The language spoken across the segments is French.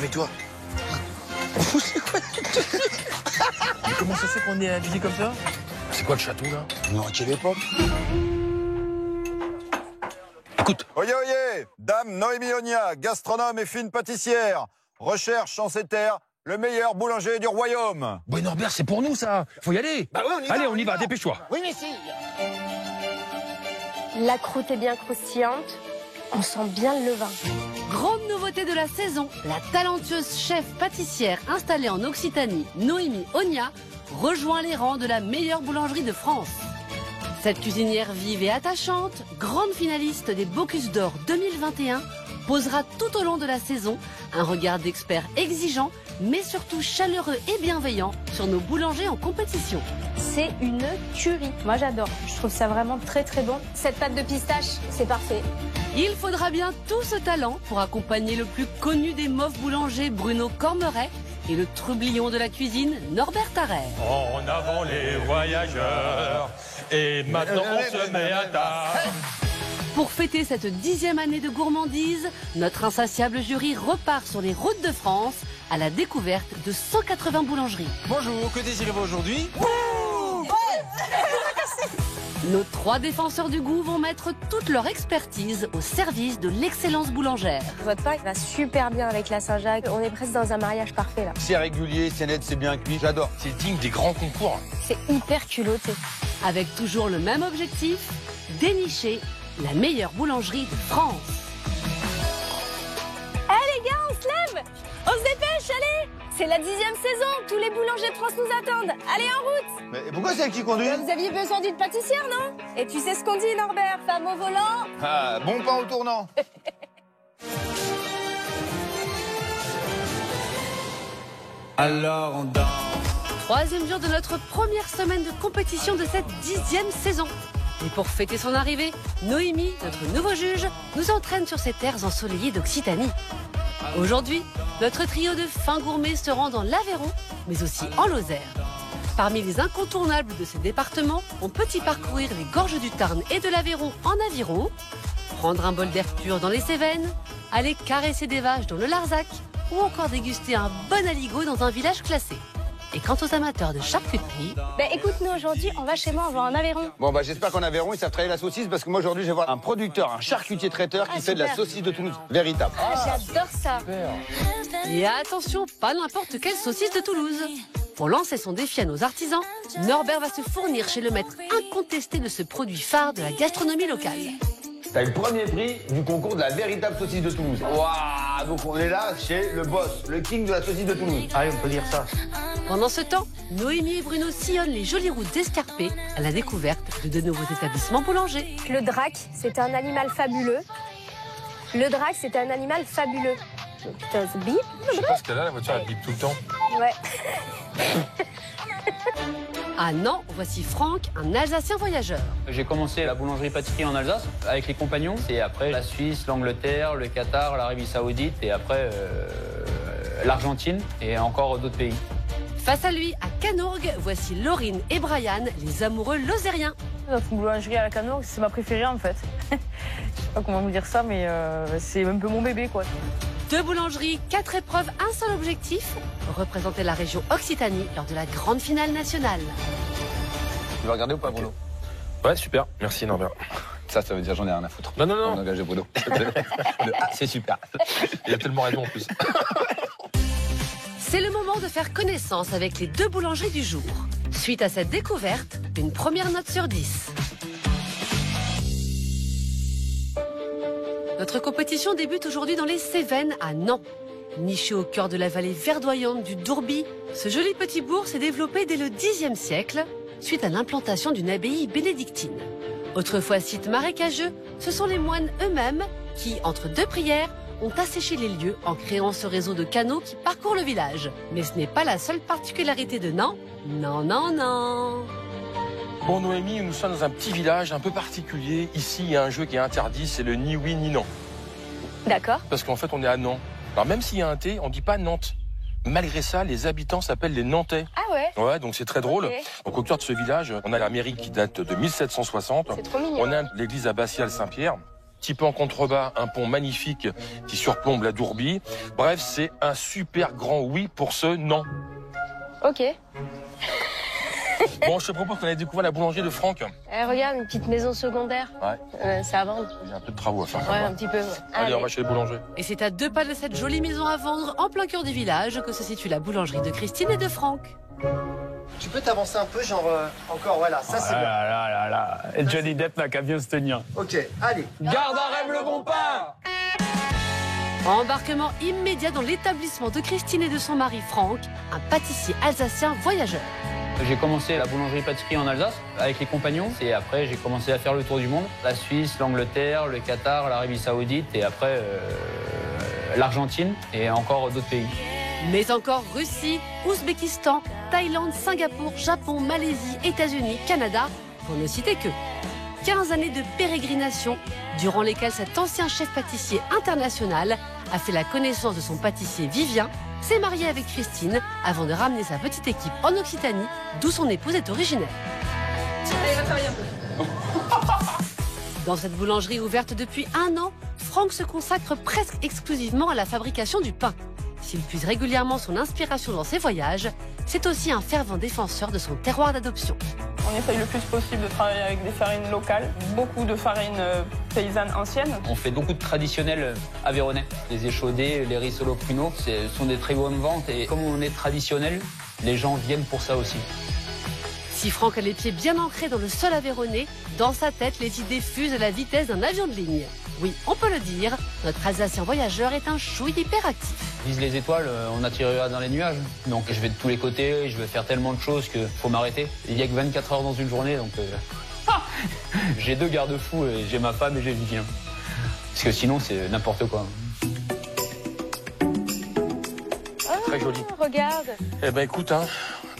avec toi. Mais comment ça se fait qu'on est habillé comme ça? C'est quoi le château, là? Non, à quelle époque? Écoute. Oyez, oyez, Dame Noémie Ogna, gastronome et fine pâtissière, recherche en ces terres le meilleur boulanger du royaume. Bon, Norbert, c'est pour nous, ça. Faut y aller. Bah ouais, Allez, on y va, dépêche-toi. Oui, mais si. La croûte est bien croustillante. On sent bien le levain. Grande nouveauté de la saison, la talentueuse chef pâtissière installée en Occitanie, Noémie Ogna, rejoint les rangs de la meilleure boulangerie de France. Cette cuisinière vive et attachante, grande finaliste des Bocuse d'Or 2021, posera tout au long de la saison un regard d'expert exigeant, mais surtout chaleureux et bienveillant sur nos boulangers en compétition. C'est une tuerie. Moi, j'adore. Je trouve ça vraiment très, très bon. Cette pâte de pistache, c'est parfait. Il faudra bien tout ce talent pour accompagner le plus connu des mauves boulangers, Bruno Cormeret, et le trublion de la cuisine, Norbert Tarrer. En avant les voyageurs, et maintenant on se met à table. Pour fêter cette 10e année de gourmandise, notre insatiable jury repart sur les routes de France à la découverte de 180 boulangeries. Bonjour, que désirez-vous aujourd'hui? Nos 3 défenseurs du goût vont mettre toute leur expertise au service de l'excellence boulangère. Votre pain va super bien avec la Saint-Jacques. On est presque dans un mariage parfait, là. C'est régulier, c'est net, c'est bien cuit, j'adore. C'est digne des grands concours. C'est hyper culotté. Avec toujours le même objectif, dénicher la meilleure boulangerie de France. Les gars, on se lève! On se dépêche, allez! C'est la 10e saison, tous les boulangers de France nous attendent. Allez, en route! Mais pourquoi c'est elle qui conduit? Vous aviez besoin d'une pâtissière, non? Et tu sais ce qu'on dit, Norbert? Femme au volant? Ah, bon pain au tournant. Alors on danse. 3e jour de notre première semaine de compétition de cette 10e saison. Et pour fêter son arrivée, Noémie, notre nouveau juge, nous entraîne sur ces terres ensoleillées d'Occitanie. Aujourd'hui, notre trio de fins gourmets se rend dans l'Aveyron, mais aussi en Lozère. Parmi les incontournables de ces départements, on peut y parcourir les gorges du Tarn et de l'Aveyron en aviron, prendre un bol d'air pur dans les Cévennes, aller caresser des vaches dans le Larzac, ou encore déguster un bon aligot dans un village classé. Et quant aux amateurs de charcuterie... Écoute, nous aujourd'hui, on va chez moi, on va en Aveyron. Bon, j'espère qu'en Aveyron, ils savent travailler la saucisse, parce que moi, aujourd'hui, je vais voir un producteur, un charcutier traiteur qui fait de la super. saucisse de Toulouse. Véritable. J'adore ça. Et attention, pas n'importe quelle saucisse de Toulouse. Pour lancer son défi à nos artisans, Norbert va se fournir chez le maître incontesté de ce produit phare de la gastronomie locale. T'as eu le premier prix du concours de la véritable saucisse de Toulouse. Waouh! Donc on est là chez le boss, le king de la saucisse de Toulouse. Allez, on peut dire ça. Pendant ce temps, Noémie et Bruno sillonnent les jolies routes d'Escarpé à la découverte de nouveaux établissements boulangers. Le drac, c'est un animal fabuleux. Le drac, c'est un animal fabuleux. Putain, c'est bip. Je sais pas ce qu'elle a, la voiture, elle bip tout le temps. Ouais. À Nantes, voici Franck, un Alsacien voyageur. J'ai commencé la boulangerie-pâtisserie en Alsace avec les compagnons. Et après, la Suisse, l'Angleterre, le Qatar, l'Arabie Saoudite. Et après, l'Argentine et encore d'autres pays. Face à lui, à Canourgues, voici Laurine et Brian, les amoureux lozériens. Notre boulangerie à la Canourgues, c'est ma préférée en fait. Je sais pas comment vous dire ça, mais c'est un peu mon bébé quoi. 2 boulangeries, 4 épreuves, un seul objectif, représenter la région Occitanie lors de la grande finale nationale. Tu vas regarder ou pas, Bruno? Ouais, super. Merci, Norbert. Ça veut dire j'en ai rien à foutre. Non, non, non. On a engagé Bruno. C'est super. Il a tellement raison en plus. C'est le moment de faire connaissance avec les 2 boulangeries du jour. Suite à cette découverte, une première note sur 10. Notre compétition débute aujourd'hui dans les Cévennes à Nantes. Niché au cœur de la vallée verdoyante du Dourbis, ce joli petit bourg s'est développé dès le Xe siècle, suite à l'implantation d'une abbaye bénédictine. Autrefois site marécageux, ce sont les moines eux-mêmes qui, entre 2 prières, ont asséché les lieux en créant ce réseau de canaux qui parcourt le village. Mais ce n'est pas la seule particularité de Nantes. Non, non, non. Bon, Noémie, nous sommes dans un petit village un peu particulier. Ici, il y a un jeu qui est interdit, c'est le ni oui ni non. D'accord. Parce qu'en fait, on est à Nantes. Alors même s'il y a un T, on dit pas Nantes. Malgré ça, les habitants s'appellent les Nantais. Ah ouais? Ouais, donc c'est très drôle. Ok. Donc au cœur de ce village, on a la mairie qui date de 1760. C'est trop mignon. On a l'église abbatiale Saint-Pierre. petit peu en contrebas, un pont magnifique qui surplombe la Dourbie. Bref, c'est un super grand oui pour ce non. Ok. Bon, je te propose qu'on aille découvrir la boulangerie de Franck. Regarde, une petite maison secondaire. Ouais. C'est à vendre. J'ai un peu de travaux à faire. Ouais, un petit peu. Ouais. Allez, on va chez le boulanger. Et c'est à 2 pas de cette jolie maison à vendre en plein cœur du village que se situe la boulangerie de Christine et de Franck. Tu peux t'avancer un peu, genre encore, voilà, ça c'est bien. Là. Et Johnny Depp n'a qu'à bien se tenir. Ok, allez. Garde un rêve le bon pain. Embarquement immédiat dans l'établissement de Christine et de son mari Franck, un pâtissier alsacien voyageur. J'ai commencé la boulangerie-pâtisserie en Alsace avec les compagnons. Et après, j'ai commencé à faire le tour du monde. La Suisse, l'Angleterre, le Qatar, l'Arabie Saoudite et après l'Argentine et encore d'autres pays. Mais encore Russie, Ouzbékistan, Thaïlande, Singapour, Japon, Malaisie, États-Unis, Canada, pour ne citer que. 15 années de pérégrination, durant lesquelles cet ancien chef pâtissier international a fait la connaissance de son pâtissier Vivien, s'est marié avec Christine avant de ramener sa petite équipe en Occitanie, d'où son épouse est originaire. Dans cette boulangerie ouverte depuis 1 an, Franck se consacre presque exclusivement à la fabrication du pain. S'il puise régulièrement son inspiration dans ses voyages, c'est aussi un fervent défenseur de son terroir d'adoption. On essaye le plus possible de travailler avec des farines locales, beaucoup de farines paysannes anciennes. On fait beaucoup de traditionnels aveyronnais. Les échaudés, les rissolos pruneaux, ce sont des très bonnes ventes. Et comme on est traditionnel, les gens viennent pour ça aussi. Si Franck a les pieds bien ancrés dans le sol aveyronnais, dans sa tête, les idées fusent à la vitesse d'un avion de ligne. Oui, on peut le dire, notre Alsacien voyageur est un chouï hyperactif. Vise les étoiles, on atterrira dans les nuages. Donc je vais de tous les côtés, je vais faire tellement de choses qu'il faut m'arrêter. Il n'y a que 24 heures dans une journée, donc j'ai 2 garde-fous, j'ai ma femme et j'ai Vivien. Parce que sinon, c'est n'importe quoi. Très joli. Regarde. Eh ben écoute, hein,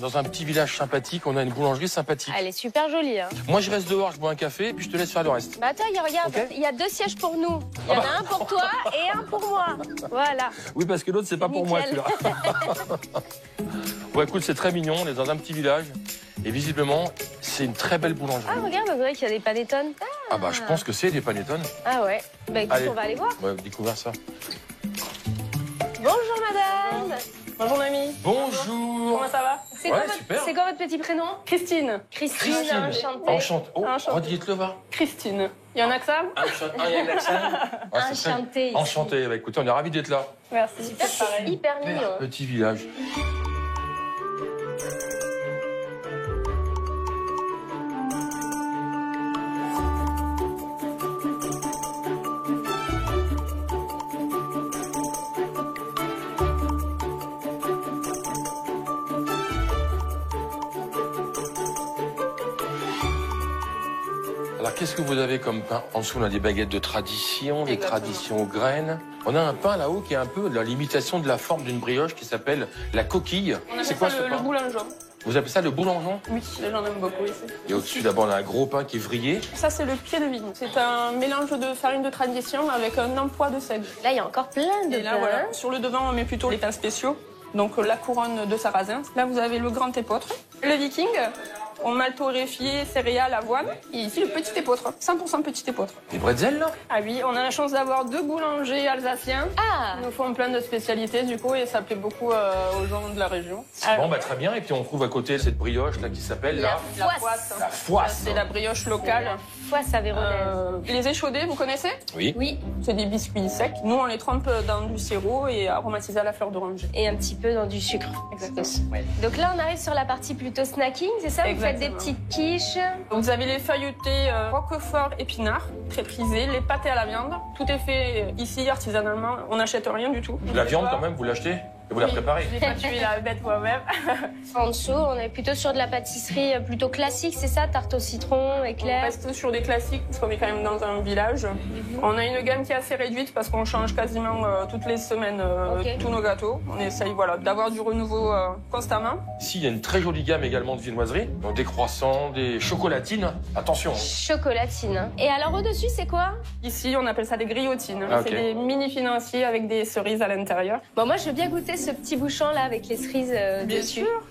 dans un petit village sympathique, on a une boulangerie sympathique. Elle est super jolie. Hein. Moi, je reste dehors, je bois un café, et puis je te laisse faire le reste. Bah attends, regarde, Ok. il y a 2 sièges pour nous. Il y en a un pour toi et un pour moi. Voilà. Oui, parce que l'autre, c'est pas pour moi, Nickel. celui-là. Bon, écoute, c'est très mignon, on est dans un petit village. Et visiblement, c'est une très belle boulangerie. Ah, regarde, on dirait qu'il y a des panettones. Ah bah, je pense que c'est des panettones. Ah ouais. Bah écoute, Allez. on va aller voir. On va découvrir ça. Bonjour madame. Bonjour Noémie. Bonjour. Comment ça va? C'est Ouais, quoi, super. c'est quoi votre petit prénom? Christine. Christine, enchantée. Enchanté. Oh, Enchantée. redites-le, va. Christine. Il y en a que ça? Enchanté. Ah, il y a un accent. Ah, c'est très- Enchantée ici. Enchanté. Bah, écoutez, on est ravis d'être là. Merci. C'est pareil. hyper mignon. Petit village. Alors, qu'est-ce que vous avez comme pain? En dessous, on a des baguettes de tradition, des Exactement. traditions aux graines. On a un pain là-haut qui est un peu de l'imitation de la forme d'une brioche qui s'appelle la coquille. On appelle C'est quoi ça ce le pain? boulangeon. Vous appelez ça le boulangeon? Oui, les gens aiment beaucoup ici. Et au-dessus, d'abord, on a un gros pain qui est vrillé. Ça, c'est le pied de vigne. C'est un mélange de farine de tradition avec un emploi de seigle. Là, il y a encore plein de Et là, pains. voilà, sur le devant, on met plutôt les pains spéciaux. Donc la couronne de sarrasin. Là, vous avez le grand épeautre. Le viking, on maltorréfié, céréales, avoine. Et ici, le petit épeautre. 100% petit épeautre. Des bretzels, là? Ah oui, on a la chance d'avoir 2 boulangers alsaciens. Ah, Ils nous font plein de spécialités, du coup, et ça plaît beaucoup aux gens de la région. Bon, bah, très bien. Et puis, on trouve à côté cette brioche, là, qui s'appelle la la foisse. la foisse. C'est la brioche locale. Foisse avéronnaise. Les échaudés, vous connaissez? Oui. Oui, C'est des biscuits secs. Nous, on les trempe dans du sirop et aromatisés à la fleur d'oranger. et un petit peu dans du sucre. Exactement. Donc là, on arrive sur la partie plutôt snacking, c'est ça? Vous faites des Exactement. petites quiches. Vous avez les feuilletés roquefort épinards, très prisés, les pâtés à la viande. Tout est fait ici, artisanalement. On n'achète rien du tout. La viande, quand même, vous l'achetez? Et vous la Oui. préparez? Je n'ai pas tué la bête moi-même. En dessous, on est plutôt sur de la pâtisserie plutôt classique, c'est ça? Tarte au citron, On éclair. reste sur des classiques parce qu'on est quand même dans un village. On a une gamme qui est assez réduite parce qu'on change quasiment toutes les semaines Ok. tous nos gâteaux. On essaye d'avoir du renouveau constamment. Ici, il y a une très jolie gamme également de viennoiseries. Donc, des croissants, des chocolatines. Attention. Chocolatine. hein. Et alors au-dessus, c'est quoi? Ici, on appelle ça des griotines. Ah, ok. C'est des mini financiers avec des cerises à l'intérieur. Bon, moi, je veux bien goûter ce petit bouchon là avec les cerises Bien dessus. sûr.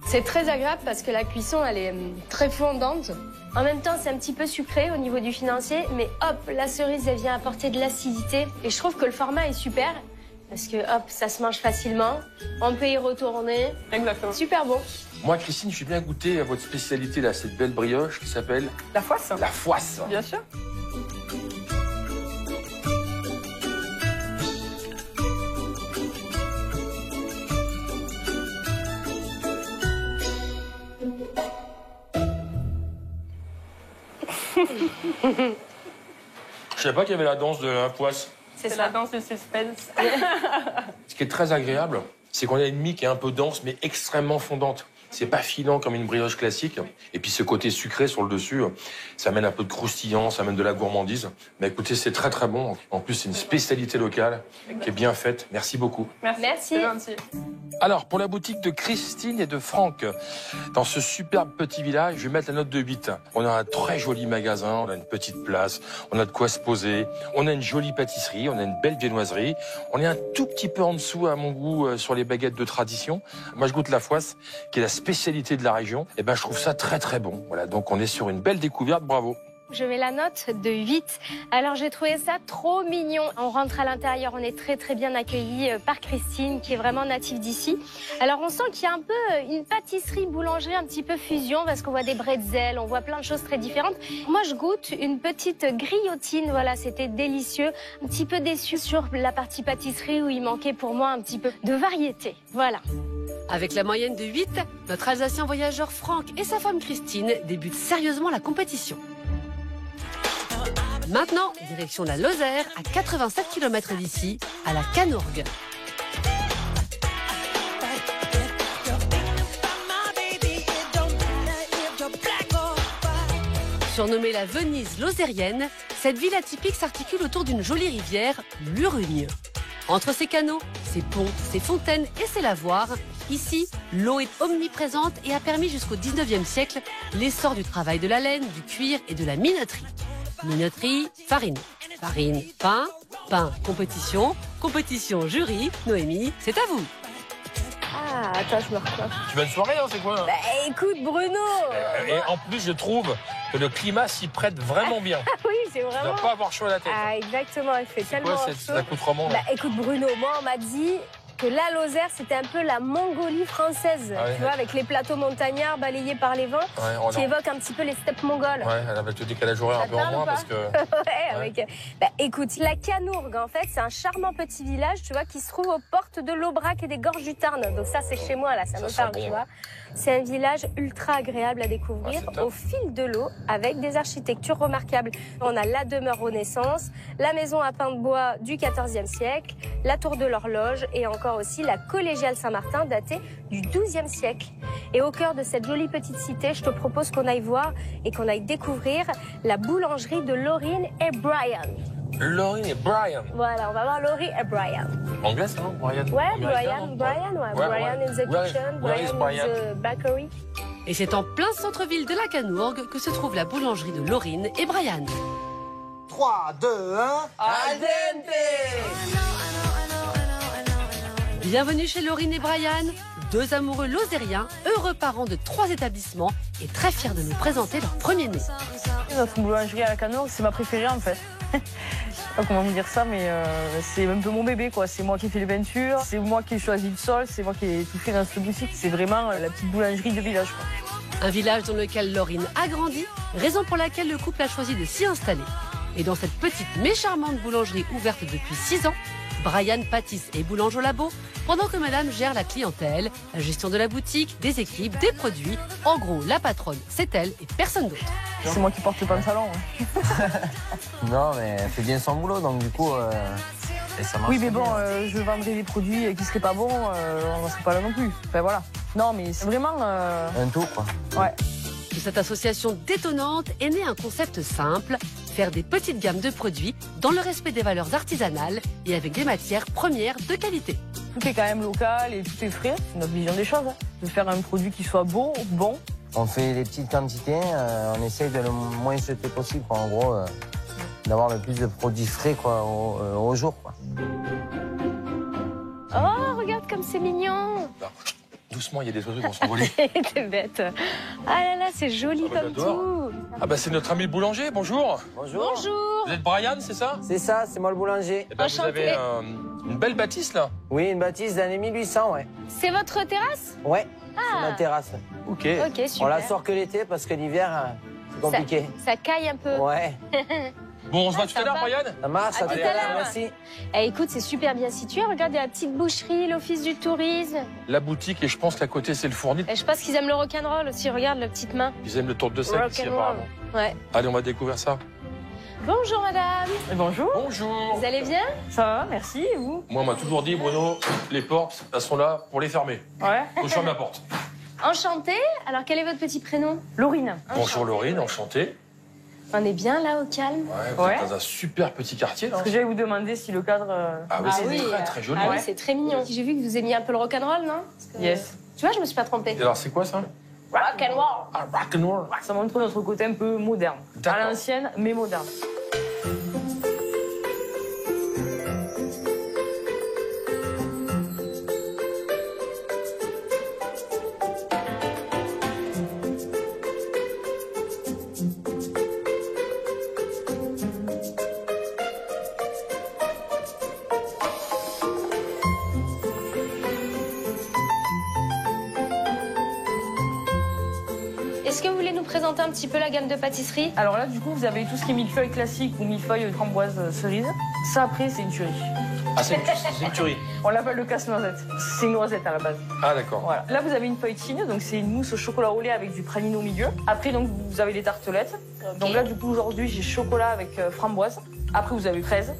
C'est très agréable parce que la cuisson, elle est très fondante. En même temps, c'est un petit peu sucré au niveau du financier, mais hop, la cerise, elle vient apporter de l'acidité. Et je trouve que le format est super parce que hop, ça se mange facilement. On peut y retourner. Exactement. Super bon. Moi, Christine, j'ai bien goûté à votre spécialité, là, cette belle brioche qui s'appelle... La foisse. La foisse. Bien sûr. Je savais pas qu'il y avait la danse de la poisse. C'est la danse du suspense. Ce qui est très agréable, c'est qu'on a une mie qui est un peu dense, mais extrêmement fondante. C'est pas filant comme une brioche classique. Et puis ce côté sucré sur le dessus, ça amène un peu de croustillant, ça amène de la gourmandise. Mais écoutez, c'est très très bon. En plus, c'est une spécialité locale qui est bien faite. Merci beaucoup. Merci. C'est gentil. Alors, pour la boutique de Christine et de Franck, dans ce superbe petit village, je vais mettre la note de 8. On a un très joli magasin, on a une petite place, on a de quoi se poser, on a une jolie pâtisserie, on a une belle viennoiserie. On est un tout petit peu en dessous, à mon goût, sur les baguettes de tradition. Moi, je goûte la foisse, qui est la spécialité de la région. Et ben, je trouve ça très très bon. Voilà, donc on est sur une belle découverte, bravo. Je mets la note de 8. Alors j'ai trouvé ça trop mignon. On rentre à l'intérieur, on est très très bien accueillis par Christine qui est vraiment native d'ici. Alors on sent qu'il y a un peu une pâtisserie boulangerie un petit peu fusion parce qu'on voit des bretzels, on voit plein de choses très différentes. Moi je goûte une petite grillotine, voilà, c'était délicieux. Un petit peu déçu sur la partie pâtisserie où il manquait pour moi un petit peu de variété. Voilà. Avec la moyenne de 8, notre Alsacien voyageur Franck et sa femme Christine débutent sérieusement la compétition. Maintenant, direction la Lozère, à 87 km d'ici, à la Canourgue. Surnommée la Venise lozérienne, cette ville atypique s'articule autour d'une jolie rivière, l'Urugne. Entre ses canaux, ses ponts, ses fontaines et ses lavoirs, ici, l'eau est omniprésente et a permis jusqu'au 19e siècle l'essor du travail de la laine, du cuir et de la minoterie. Minoterie, farine. Farine, pain. Pain, compétition. Compétition, jury. Noémie, c'est à vous. Ah, attends, je me recroche. Tu vas une soirée, hein, c'est quoi Bah écoute Bruno. Et en plus, je trouve que le climat s'y prête vraiment bien. Oui, c'est Tu vraiment... dois pas avoir chaud à la tête. Ah exactement, il fait tellement Quoi, chaud. cet accoutrement Bah écoute Bruno, moi on m'a dit que la Lozère c'était un peu la Mongolie française, Ah ouais, tu vois, avec les plateaux montagnards balayés par les vents, Ouais, qui évoquent un petit peu les steppes mongoles. Ouais, avec le décalage horaire Ça un peu en parle ou moins pas parce que... Ouais, avec... Bah écoute, la Canourgue en fait, c'est un charmant petit village, tu vois, qui se trouve aux portes de l'Aubrac et des Gorges du Tarn. Donc ça c'est chez moi là, ça me sent parle, bon. tu vois. C'est un village ultra agréable à découvrir, Ah, c'est top. au fil de l'eau, avec des architectures remarquables. On a la demeure Renaissance, la maison à pain de bois du XIVe siècle, la tour de l'horloge et encore aussi la collégiale Saint-Martin datée du XIIe siècle. Et au cœur de cette jolie petite cité, je te propose qu'on aille voir et qu'on aille découvrir la boulangerie de Laurine et Brian. Laurine et Brian. Voilà, on va voir Laurie et Brian. Anglais, ça, non Brian. Ouais, Américain, Brian, non ouais. Ouais, Brian ouais. in the Where- kitchen, where is Brian in the bakery. Et c'est en plein centre-ville de la Canourgue que se trouve la boulangerie de Laurine et Brian. 3, 2, 1. Al dente. Bienvenue chez Laurine et Brian, deux amoureux lozériens, heureux parents de 3 établissements et très fiers de nous présenter leur premier-né. Notre boulangerie à la Canourgue, c'est ma préférée en fait. Je sais pas comment vous dire ça, mais c'est un peu mon bébé quoi. C'est moi qui ai fait les peintures, c'est moi qui ai choisi le sol, c'est moi qui ai tout fait dans cette boutique. C'est vraiment la petite boulangerie de village quoi. Un village dans lequel Laurine a grandi, raison pour laquelle le couple a choisi de s'y installer. Et dans cette petite mais charmante boulangerie ouverte depuis 6 ans, Brian pâtisse et boulange au labo, pendant que madame gère la clientèle, la gestion de la boutique, des équipes, des produits. En gros, la patronne, c'est elle et personne d'autre. C'est moi qui porte le pantalon. Non, mais elle fait bien son boulot, donc du coup, et ça marche. Oui, mais bon, bien. je vendrais des produits qui seraient pas bons, on n'en serait pas là non plus. Enfin voilà. Non, mais c'est vraiment. Un tout, quoi. Ouais. De cette association détonnante est né un concept simple, faire des petites gammes de produits dans le respect des valeurs artisanales et avec des matières premières de qualité. Tout est quand même local et tout est frais. C'est notre vision des choses. Hein. De faire un produit qui soit beau, bon. On fait des petites quantités, on essaye de le moins jeter possible, quoi. En gros, d'avoir le plus de produits frais quoi, au jour. Quoi. Oh, regarde comme c'est mignon. Doucement, il y a des oiseaux qui vont s'envoler. T'es bête. Ah là là, c'est joli Ah bah, comme j'adore. tout. Ah bah c'est notre ami le boulanger, bonjour. Bonjour. Bonjour. Vous êtes Brian, c'est ça? C'est ça, c'est moi le boulanger. Eh ben, vous Enchanté. avez une belle bâtisse là. Oui, une bâtisse d'année 1800, ouais. C'est votre terrasse? Ouais, c'est Ah. ma terrasse. Ok. Ok, super. On la sort que l'été parce que l'hiver, c'est compliqué. Ça caille un peu. Ouais, Bon, on se voit tout à l'heure, sympa. Brian. ça marche, À à tout à tout à l'heure, l'heure. merci. Eh, écoute, c'est super bien situé. Regarde, il y a la petite boucherie, l'office du tourisme. La boutique, et je pense qu'à côté, c'est le fournil. Et je pense qu'ils aiment le rock'n'roll aussi. Regarde la petite main. Ils aiment le tour de sel ici, Rock'n'roll. apparemment. Ouais. Allez, on va découvrir ça. Bonjour madame. Bonjour. Bonjour. Vous allez bien? Ça va, merci. Et vous? Moi, on m'a toujours dit, Bruno, les portes, elles sont là pour les fermer. Ouais. Faut que je ferme la porte. Enchantée. Alors, quel est votre petit prénom? Laurine. Bonjour Laurine, enchanté. On est bien là, au calme. Ouais, vous Ouais. êtes dans un super petit quartier, là. Parce que j'allais vous demander si le cadre. Ah oui, Ah c'est oui, très, très joli. Ah hein. oui, c'est très mignon. J'ai vu que vous aimiez un peu le rock'n'roll, non? Parce que- Yes. Tu vois, je me suis pas trompée. Et alors, c'est quoi ça? Rock'n'roll. Ah, rock'n'roll. Ça montre notre côté un peu moderne. D'accord. À l'ancienne, mais moderne. Est-ce que vous voulez nous présenter un petit peu la gamme de pâtisserie? Alors là, du coup, vous avez tout ce qui est millefeuille classique ou millefeuille framboise cerise. Ça, après, c'est une tuerie. Ah, c'est une tuerie. On l'appelle le casse-noisette. C'est une noisette à la base. Ah, d'accord. Voilà. Là, vous avez une feuilletine, donc c'est une mousse au chocolat au lait avec du praline au milieu. Après, donc, vous avez les tartelettes. Donc là, du coup, aujourd'hui, j'ai chocolat avec framboise. Après, vous avez fraise,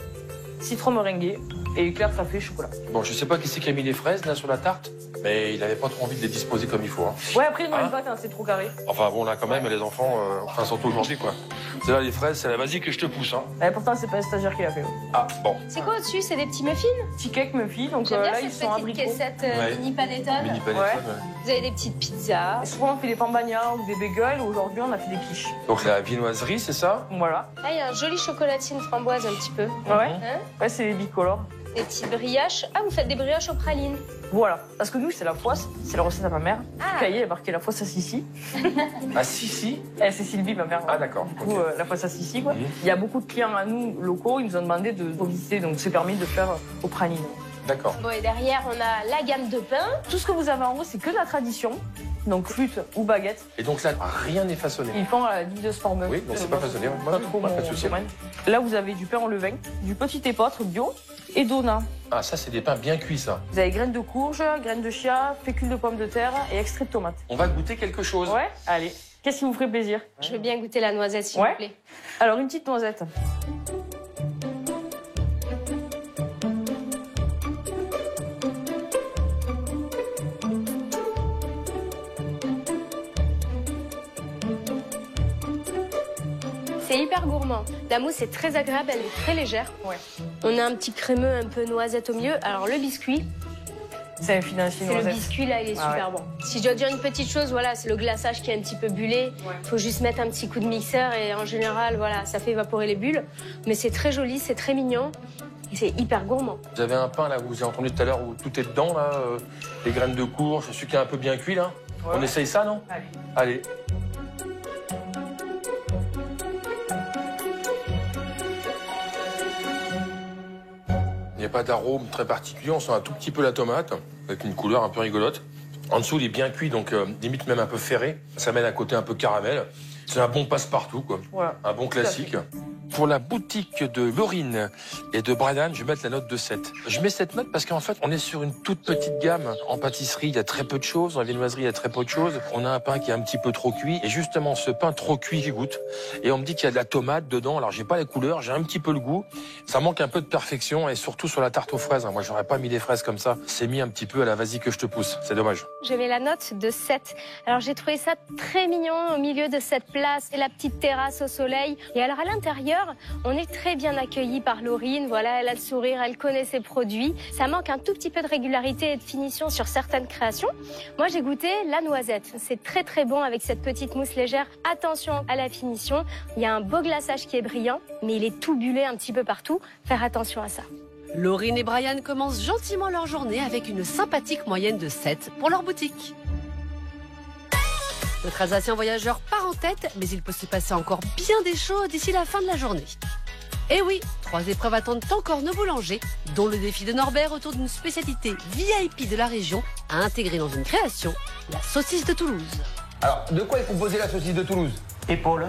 citron meringué et éclair café chocolat. Bon, je sais pas qui c'est qui a mis les fraises, là, sur la tarte, mais il avait pas trop envie de les disposer comme il faut. Hein. Ouais, après, non, Hein une pâte, hein, c'est trop carré. Enfin, bon, là, quand même, les enfants, enfin, surtout aujourd'hui, quoi. C'est là, les fraises, c'est la vas-y que je te pousse, hein. Et pourtant, c'est pas un stagiaire qui l'a fait. Ah, bon. C'est quoi au-dessus? C'est des petits muffins? Petit cake muffin, donc J'aime bien là, ils cette sont petite abricots. caissette Ouais. mini panettone. Mini panettone, Ouais. ouais. Vous avez des petites pizzas. Et souvent, on fait des pambagnas ou des bagels. Aujourd'hui, on a fait des quiches. Donc, la viennoiserie, c'est ça? Voilà. Là, il y a un joli chocolatine framboise un petit peu. Ouais. Hein? Ouais, c'est les bicolores. Des petites brioches. Ah, vous faites des brioches aux pralines. Voilà. Parce que nous, c'est la foisse. C'est la recette à ma mère. Ah. Cahier, il y a marqué la foisse à Sissi. Ah, si. Eh, c'est Sylvie, ma mère. Ah, d'accord. Du coup, Ok. la foisse à Sissi, quoi. Mhm. Il y a beaucoup de clients à nous, locaux, ils nous ont demandé de visiter. Donc, c'est permis de faire au praline. D'accord. Bon, et derrière, on a la gamme de pain. Tout ce que vous avez en haut, c'est que de la tradition. Donc, flûte ou baguette. Et donc là, rien n'est façonné. Ils font à la vie de Storm. Oui, donc c'est pas façonné. Pas trop Pas mon de souci. domaine. Là, vous avez du pain en levain, du petit épeautre bio et d'ona. Ah, ça, c'est des pains bien cuits, ça. Vous avez graines de courge, graines de chia, fécule de pommes de terre et extrait de tomate. On va goûter quelque chose. Ouais, allez. Qu'est-ce qui vous ferait plaisir? Je veux bien goûter la noisette, s'il Ouais. vous plaît. Alors, une petite noisette. C'est hyper gourmand. La mousse est très agréable, elle est très légère. Ouais. On a un petit crémeux un peu noisette au milieu. Alors le biscuit, C'est un financier c'est le noisette. biscuit là, il est Ah super bon. Si je dois dire une petite chose, voilà, c'est le glaçage qui est un petit peu bullé. Il faut juste mettre un petit coup de mixeur et en général, voilà, ça fait évaporer les bulles. Mais c'est très joli, c'est très mignon et c'est hyper gourmand. Vous avez un pain, là, vous avez entendu tout à l'heure, où tout est dedans, là. Les graines de courge, celui qui est un peu bien cuit, là. Ouais. On essaye ça, non? Allez. Allez. Il n'y a pas d'arôme très particulier, on sent un tout petit peu la tomate, avec une couleur un peu rigolote. En dessous, il est bien cuit, donc limite même un peu ferré. Ça mène un côté un peu caramel. C'est un bon passe-partout, quoi. Voilà. Un bon classique. Pour la boutique de Laurine et de Brian, je vais mettre la note de 7. Je mets cette note parce qu'en fait, on est sur une toute petite gamme. En pâtisserie, il y a très peu de choses. En viennoiserie, il y a très peu de choses. On a un pain qui est un petit peu trop cuit. Et justement, ce pain trop cuit, j'y goûte. Et on me dit qu'il y a de la tomate dedans. Alors, j'ai pas les couleurs, j'ai un petit peu le goût. Ça manque un peu de perfection et surtout sur la tarte aux fraises. Moi, j'aurais pas mis des fraises comme ça. C'est mis un petit peu à la vas-y que je te pousse. C'est dommage. Je mets la note de 7. Alors j'ai trouvé ça très mignon au milieu de cette place et la petite terrasse au soleil. Et alors à l'intérieur, on est très bien accueillis par Laurine. Voilà, elle a le sourire, elle connaît ses produits. Ça manque un tout petit peu de régularité et de finition sur certaines créations. Moi j'ai goûté la noisette. C'est très très bon avec cette petite mousse légère. Attention à la finition. Il y a un beau glaçage qui est brillant, mais il est tout bullé un petit peu partout. Faire attention à ça. Laurine et Brian commencent gentiment leur journée avec une sympathique moyenne de 7 pour leur boutique. Notre Alsacien voyageur part en tête, mais il peut se passer encore bien des choses d'ici la fin de la journée. Et oui, 3 épreuves attendent encore nos boulangers, dont le défi de Norbert autour d'une spécialité VIP de la région à intégrer dans une création, la saucisse de Toulouse. Alors, de quoi est composée la saucisse de Toulouse? Épaule,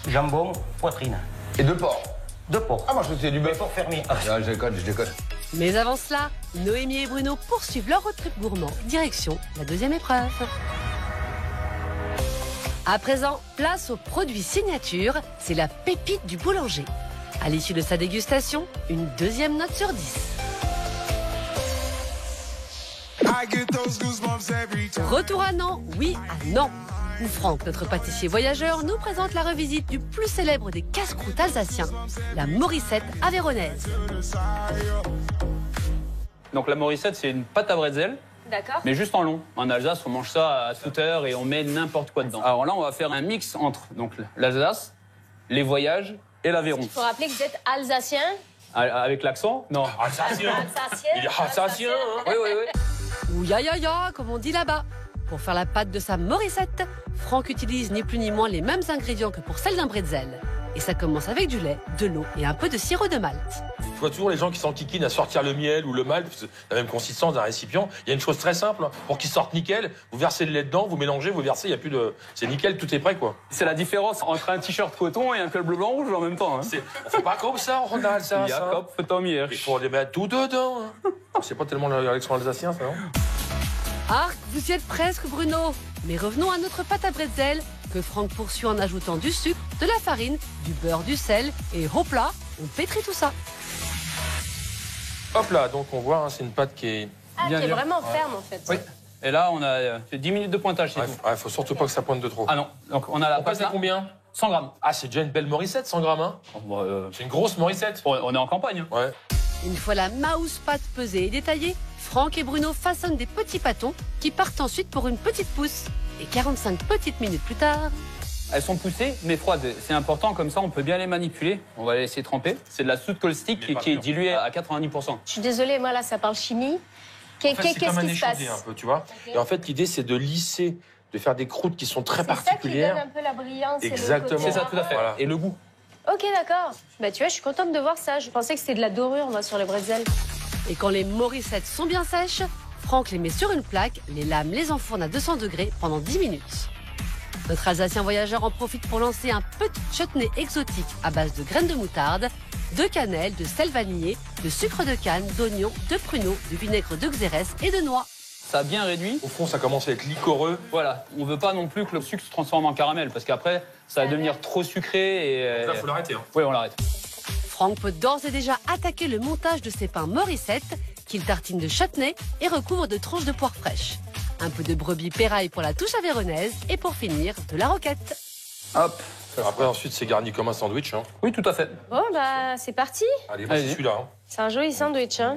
jambon, poitrine. Et de porc? De porc. Ah, moi je crois que c'est du bœuf. Porc fermé. Ah, je déconne. Mais avant cela, Noémie et Bruno poursuivent leur road trip gourmand, direction la deuxième épreuve. À présent, place aux produits signature, c'est la pépite du boulanger. À l'issue de sa dégustation, une deuxième note sur 10. Retour à Nantes, oui à Nantes, où Franck, notre pâtissier voyageur, nous présente la revisite du plus célèbre des casse-croûtes alsaciens, la Morissette avéronaise. Donc la Morissette, c'est une pâte à bretzel. D'accord. Mais juste en long. En Alsace, on mange ça à toute heure et on met n'importe quoi dedans. Alors là, on va faire un mix entre donc l'Alsace, les voyages et l'Aveyron. Il faut rappeler que vous êtes alsacien. Avec l'accent? Non. Alsacien. Alsacien. Il est alsacien, hein. Oui. Ou ya, comme on dit là-bas. Pour faire la pâte de sa Morissette, Franck utilise ni plus ni moins les mêmes ingrédients que pour celle d'un bretzel. Et ça commence avec du lait, de l'eau et un peu de sirop de malt. Je vois toujours les gens qui s'enquiquinent à sortir le miel ou le malt, c'est la même consistance d'un récipient. Il y a une chose très simple, hein. Pour qu'il sorte nickel, vous versez le lait dedans, vous mélangez, vous versez, il y a plus de... C'est nickel, tout est prêt, quoi. C'est la différence entre un t-shirt coton et un col bleu blanc rouge en même temps. Hein. On fait pas comme ça, on a ça. Jacob, fais-toi. Il faut les mettre tout dedans. Hein. C'est pas tellement l'accent alsacien, ça, non? Ah, vous y êtes presque, Bruno. Mais revenons à notre pâte à bretzel, que Franck poursuit en ajoutant du sucre, de la farine, du beurre, du sel, et hop là, on pétrit tout ça. Hop là, donc on voit, hein, c'est une pâte qui est... Qui est vraiment ferme, en fait. Oui. Et là, on a 10 minutes de pointage, c'est tout. Ouais, faut surtout pas que ça pointe de trop. Ah non, donc on a la On pâte passe à là. combien? 100 grammes. Ah, c'est déjà une belle Morissette, 100 grammes, hein. C'est une grosse Morissette. On est en campagne. Ouais. Une fois la mouse pâte pesée et détaillée, Franck et Bruno façonnent des petits pâtons qui partent ensuite pour une petite pousse. Et 45 petites minutes plus tard... Elles sont poussées, mais froides. C'est important, comme ça, on peut bien les manipuler. On va les laisser tremper. C'est de la soude caustique qui est diluée à 90%. Je suis désolée, moi là, ça parle chimie. En fait, c'est Qu'est-ce comme un qui se passe? échaudé un peu, tu vois. Et en fait, l'idée, c'est de lisser, de faire des croûtes qui sont très C'est ça qui particulières. donne un peu la brillance. Exactement. Et le côté C'est ça, tout à fait. Voilà. Et le goût. Ok, d'accord. Bah, tu vois, je suis contente de voir ça. Je pensais que c'était de la dorure, moi, sur les bretzels. Et quand les Morissettes sont bien sèches, Franck les met sur une plaque, les lames les enfourne à 200 degrés pendant 10 minutes. Notre Alsacien voyageur en profite pour lancer un petit chutney exotique à base de graines de moutarde, de cannelle, de sel vanillé, de sucre de canne, d'oignon, de pruneaux, de vinaigre de xérès et de noix. Ça a bien réduit. Au fond, ça commence à être liquoreux. Voilà, on veut pas non plus que le sucre se transforme en caramel, parce qu'après, ça va devenir trop sucré et... Là, faut l'arrêter. Hein. Oui, on l'arrête. Franck peut d'ores et déjà attaquer le montage de ses pains Morissette, qu'il tartine de chutney et recouvre de tranches de poire fraîche. Un peu de brebis péraille pour la touche avéronaise et pour finir, de la roquette. Hop. Après, ensuite, c'est garni comme un sandwich. Hein. Oui, tout à fait. Bon, bah, c'est parti. Allez, voici Allez. celui-là. Hein. C'est un joli sandwich, hein.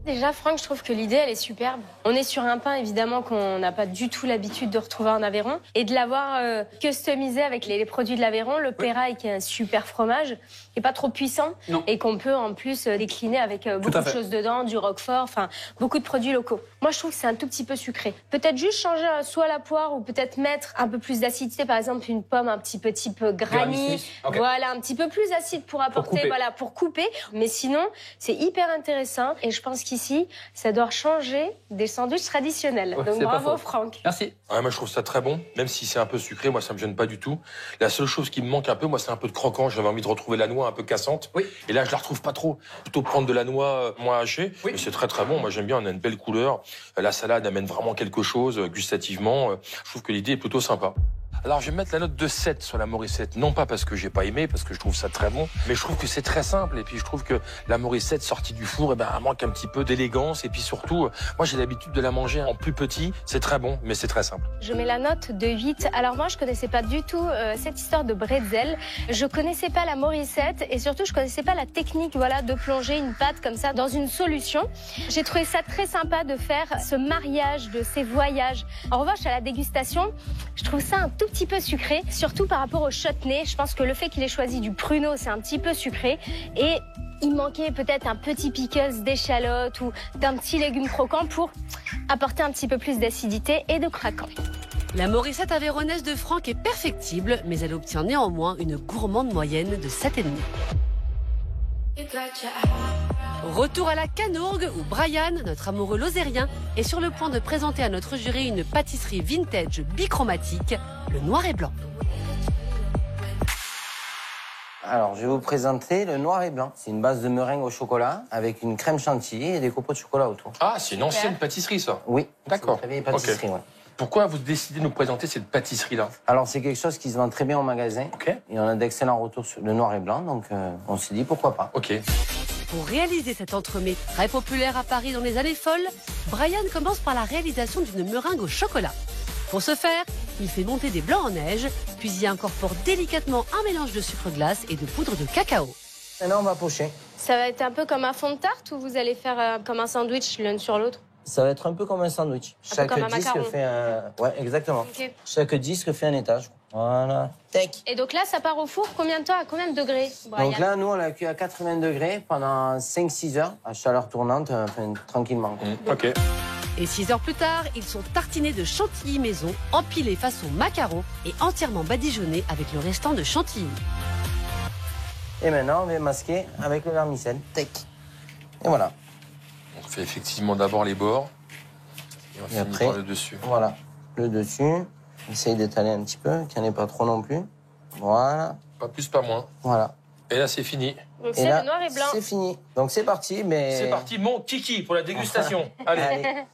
Déjà, Franck, je trouve que l'idée, elle est superbe. On est sur un pain, évidemment, qu'on n'a pas du tout l'habitude de retrouver en Aveyron. Et de l'avoir customisé avec les produits de l'Aveyron, le péraille, qui est un super fromage, qui n'est pas trop puissant. Non. Et qu'on peut, en plus, décliner avec beaucoup de choses dedans, du roquefort, enfin, beaucoup de produits locaux. Moi, je trouve que c'est un tout petit peu sucré. Peut-être juste changer soit la poire ou peut-être mettre un peu plus d'acidité. Par exemple, une pomme un petit peu type granny. Okay. Voilà, un petit peu plus acide pour apporter, pour couper. Mais sinon, c'est hyper intéressant. Et je pense qu'ici, ça doit changer des sandwichs traditionnels. Ouais, donc bravo, Franck. Merci. Ouais, moi, je trouve ça très bon. Même si c'est un peu sucré, moi, ça me gêne pas du tout. La seule chose qui me manque un peu, moi, c'est un peu de croquant. J'avais envie de retrouver la noix un peu cassante. Oui. Et là, je la retrouve pas trop. Plutôt prendre de la noix moins hachée. Oui. Mais c'est très, très bon. Moi, j'aime bien. On a une belle couleur. La salade amène vraiment quelque chose gustativement. Je trouve que l'idée est plutôt sympa. Alors je vais mettre la note de 7 sur la Morissette, non pas parce que j'ai pas aimé, parce que je trouve ça très bon, mais je trouve que c'est très simple, et puis je trouve que la Morissette sortie du four, eh ben, elle manque un petit peu d'élégance, et puis surtout, moi j'ai l'habitude de la manger en plus petit, c'est très bon, mais c'est très simple. Je mets la note de 8. Alors moi, je connaissais pas du tout cette histoire de bretzel. Je connaissais pas la Morissette, et surtout, je connaissais pas la technique, voilà, de plonger une pâte comme ça dans une solution. J'ai trouvé ça très sympa de faire ce mariage de ces voyages. En revanche, à la dégustation, je trouve ça un tout petit peu sucré, surtout par rapport au chutney. Je pense que le fait qu'il ait choisi du pruneau, c'est un petit peu sucré. Et il manquait peut-être un petit pickles d'échalote ou d'un petit légume croquant pour apporter un petit peu plus d'acidité et de craquant. La Morissette avéronnaise de Franck est perfectible, mais elle obtient néanmoins une gourmande moyenne de 7,5. Retour à la Canourgue où Brian, notre amoureux lozérien, est sur le point de présenter à notre jury une pâtisserie vintage bichromatique, le noir et blanc. Alors, je vais vous présenter le noir et blanc. C'est une base de meringue au chocolat avec une crème chantilly et des copeaux de chocolat autour. Ah, c'est une ancienne pâtisserie, ça? Oui. D'accord. C'est une très vieille pâtisserie, ouais. Pourquoi vous décidez de nous présenter cette pâtisserie-là? Alors, c'est quelque chose qui se vend très bien au magasin. Okay. Et on a d'excellents retours sur le noir et blanc, donc on s'est dit pourquoi pas. Ok. Pour réaliser cet entremets très populaire à Paris dans les années folles, Brian commence par la réalisation d'une meringue au chocolat. Pour ce faire, il fait monter des blancs en neige, puis y incorpore délicatement un mélange de sucre glace et de poudre de cacao. Maintenant, on va pocher. Ça va être un peu comme un fond de tarte ou vous allez faire comme un sandwich l'un sur l'autre? Ça va être un peu comme un sandwich. Un peu comme un disque macaron. fait un... Ouais, exactement. Okay. Chaque disque fait un étage. Voilà. Tac. Et donc là, ça part au four combien de temps, à combien de degrés, Brian? Donc là, nous, on l'a cuit à 80 degrés pendant 5-6 heures, à chaleur tournante, tranquillement. Ok. Et 6 heures plus tard, ils sont tartinés de chantilly maison, empilés façon macaron et entièrement badigeonnés avec le restant de chantilly. Et maintenant, on va masquer avec le vermicelle. Tac. Et voilà. On fait effectivement d'abord les bords et on finit après, par le dessus. Voilà, le dessus. Essaye d'étaler un petit peu, qu'il n'y en ait pas trop non plus. Voilà. Pas plus, pas moins. Voilà. Et là, c'est fini. Donc c'est le noir et blanc. C'est fini. Donc c'est parti, mais... C'est parti, mon kiki pour la dégustation. Allez. Allez.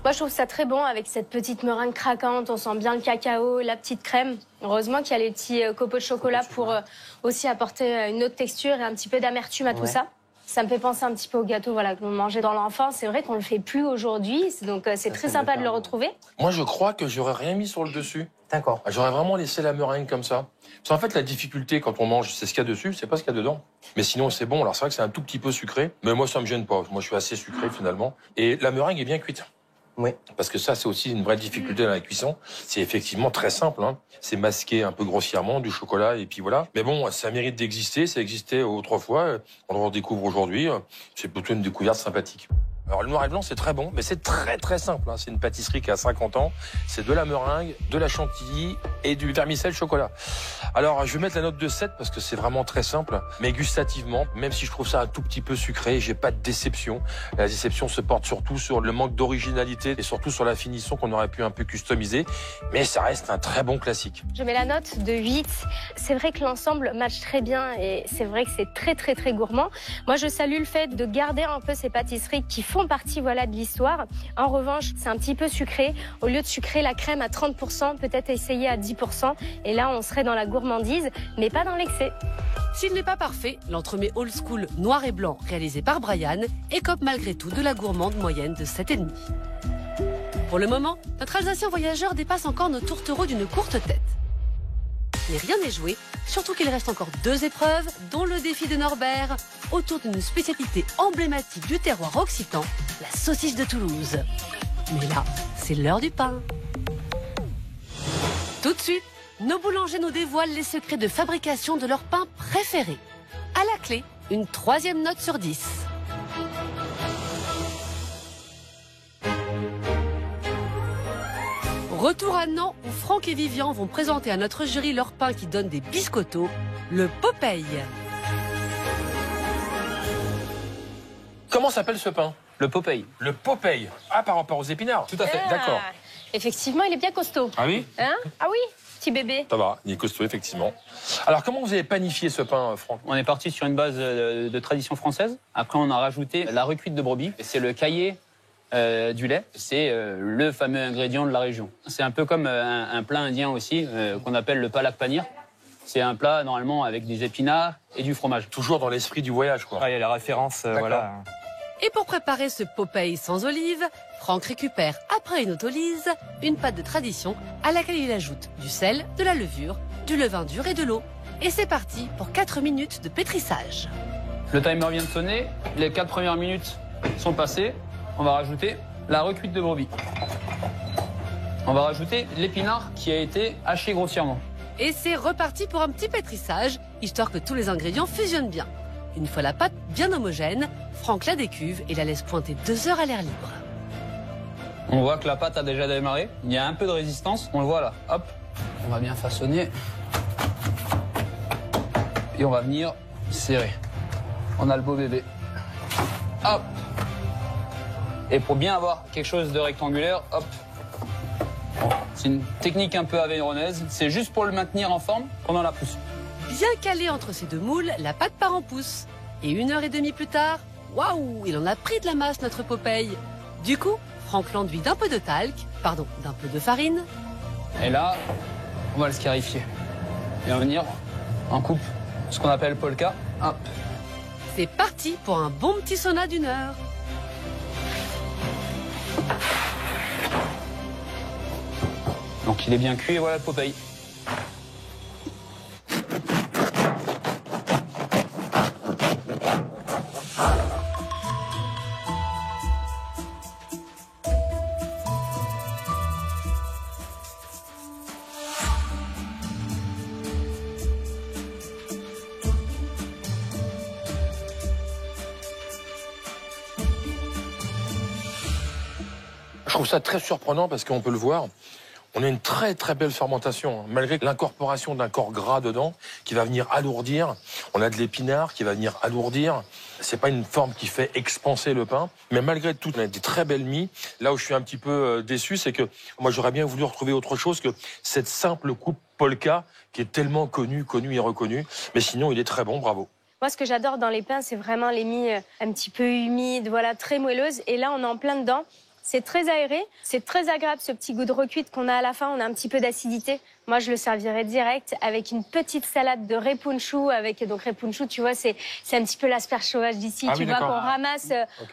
Moi, je trouve ça très bon avec cette petite meringue craquante. On sent bien le cacao, la petite crème. Heureusement qu'il y a les petits copeaux de chocolat pour aussi apporter une autre texture et un petit peu d'amertume à tout ça. Ça me fait penser un petit peu au gâteau voilà, que l'on mangeait dans l'enfance. C'est vrai qu'on le fait plus aujourd'hui, donc c'est très sympa de le retrouver. Moi, je crois que j'aurais rien mis sur le dessus. D'accord. J'aurais vraiment laissé la meringue comme ça. Parce qu'en fait, la difficulté quand on mange, c'est ce qu'il y a dessus, c'est pas ce qu'il y a dedans. Mais sinon, c'est bon. Alors, c'est vrai que c'est un tout petit peu sucré, mais moi, ça me gêne pas. Moi, je suis assez sucré finalement. Et la meringue est bien cuite. Oui. Parce que ça, c'est aussi une vraie difficulté dans la cuisson. C'est effectivement très simple. Hein. C'est masqué un peu grossièrement du chocolat et puis voilà. Mais bon, ça mérite d'exister. Ça existait autrefois. On le redécouvre aujourd'hui. C'est plutôt une découverte sympathique. Alors, le noir et blanc, c'est très bon, mais c'est très très simple. Hein. C'est une pâtisserie qui a 50 ans. C'est de la meringue, de la chantilly et du vermicelle chocolat. Alors, je vais mettre la note de 7 parce que c'est vraiment très simple. Mais gustativement, même si je trouve ça un tout petit peu sucré, j'ai pas de déception. La déception se porte surtout sur le manque d'originalité et surtout sur la finition qu'on aurait pu un peu customiser. Mais ça reste un très bon classique. Je mets la note de 8. C'est vrai que l'ensemble match très bien et c'est vrai que c'est très très très gourmand. Moi, je salue le fait de garder un peu ces pâtisseries qui font partie voilà, de l'histoire. En revanche, c'est un petit peu sucré. Au lieu de sucrer la crème à 30%, peut-être essayer à 10%. Et là, on serait dans la gourmandise, mais pas dans l'excès. S'il n'est pas parfait, l'entremet old school noir et blanc réalisé par Brian écope malgré tout de la gourmande moyenne de 7,5. Pour le moment, notre Alsacien voyageur dépasse encore nos tourtereaux d'une courte tête. Mais rien n'est joué, surtout qu'il reste encore 2 épreuves, dont le défi de Norbert, autour d'une spécialité emblématique du terroir occitan, la saucisse de Toulouse. Mais là, c'est l'heure du pain. Tout de suite, nos boulangers nous dévoilent les secrets de fabrication de leur pain préféré. À la clé, une 3e note sur 10. Retour à Nantes où Franck et Vivian vont présenter à notre jury leur pain qui donne des biscottos, le Popeye. Comment s'appelle ce pain? Le Popeye. Le Popeye. Ah, par rapport aux épinards. Tout à fait. D'accord. Effectivement, il est bien costaud. Ah oui? Hein? Ah oui, petit bébé. Ça va, il est costaud, effectivement. Alors, comment vous avez panifié ce pain, Franck? On est parti sur une base de tradition française. Après, on a rajouté la recuite de brebis. C'est le caillé du lait. C'est le fameux ingrédient de la région. C'est un peu comme un plat indien aussi, qu'on appelle le palak paneer. C'est un plat, normalement, avec des épinards et du fromage. Toujours dans l'esprit du voyage, quoi. Ah, il y a la référence, voilà. Et pour préparer ce Popeye sans olive, Franck récupère, après une autolyse, une pâte de tradition à laquelle il ajoute du sel, de la levure, du levain dur et de l'eau. Et c'est parti pour 4 minutes de pétrissage. Le timer vient de sonner, les 4 premières minutes sont passées. On va rajouter la recuite de brebis. On va rajouter l'épinard qui a été haché grossièrement. Et c'est reparti pour un petit pétrissage, histoire que tous les ingrédients fusionnent bien. Une fois la pâte bien homogène, Franck la décuve et la laisse pointer 2 heures à l'air libre. On voit que la pâte a déjà démarré. Il y a un peu de résistance, on le voit là. Hop, on va bien façonner. Et on va venir serrer. On a le beau bébé. Hop. Et pour bien avoir quelque chose de rectangulaire, hop. C'est une technique un peu avéronaise. C'est juste pour le maintenir en forme pendant la pousse. Bien calé entre ces deux moules, la pâte part en pousse. Et 1h30 plus tard, waouh, il en a pris de la masse, notre Popeye. Du coup, Franck l'enduit d'un peu de talc, pardon, d'un peu de farine. Et là, on va le scarifier. Et on va venir en coupe, ce qu'on appelle polka. Hop. C'est parti pour un bon petit sauna d'1 heure. Donc il est bien cuit et voilà le Popeye. Je trouve ça très surprenant parce qu'on peut le voir. On a une très très belle fermentation, hein, malgré l'incorporation d'un corps gras dedans qui va venir alourdir. On a de l'épinard qui va venir alourdir. C'est pas une forme qui fait expanser le pain, mais malgré tout, on a des très belles mie. Là où je suis un petit peu déçu, c'est que moi j'aurais bien voulu retrouver autre chose que cette simple coupe polka qui est tellement connue et reconnue. Mais sinon, il est très bon, bravo. Moi, ce que j'adore dans les pains, c'est vraiment les mie un petit peu humides, voilà, très moelleuses. Et là, on est en plein dedans. C'est très aéré, c'est très agréable ce petit goût de recuite qu'on a à la fin, on a un petit peu d'acidité. Moi, je le servirais direct avec une petite salade de repunchu. Donc repunchu, tu vois, c'est un petit peu l'asperge sauvage d'ici, tu vois, qu'on ramasse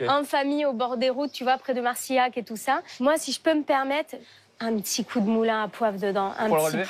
en famille au bord des routes, tu vois, près de Marcillac et tout ça. Moi, si je peux me permettre, un petit coup de moulin à poivre dedans,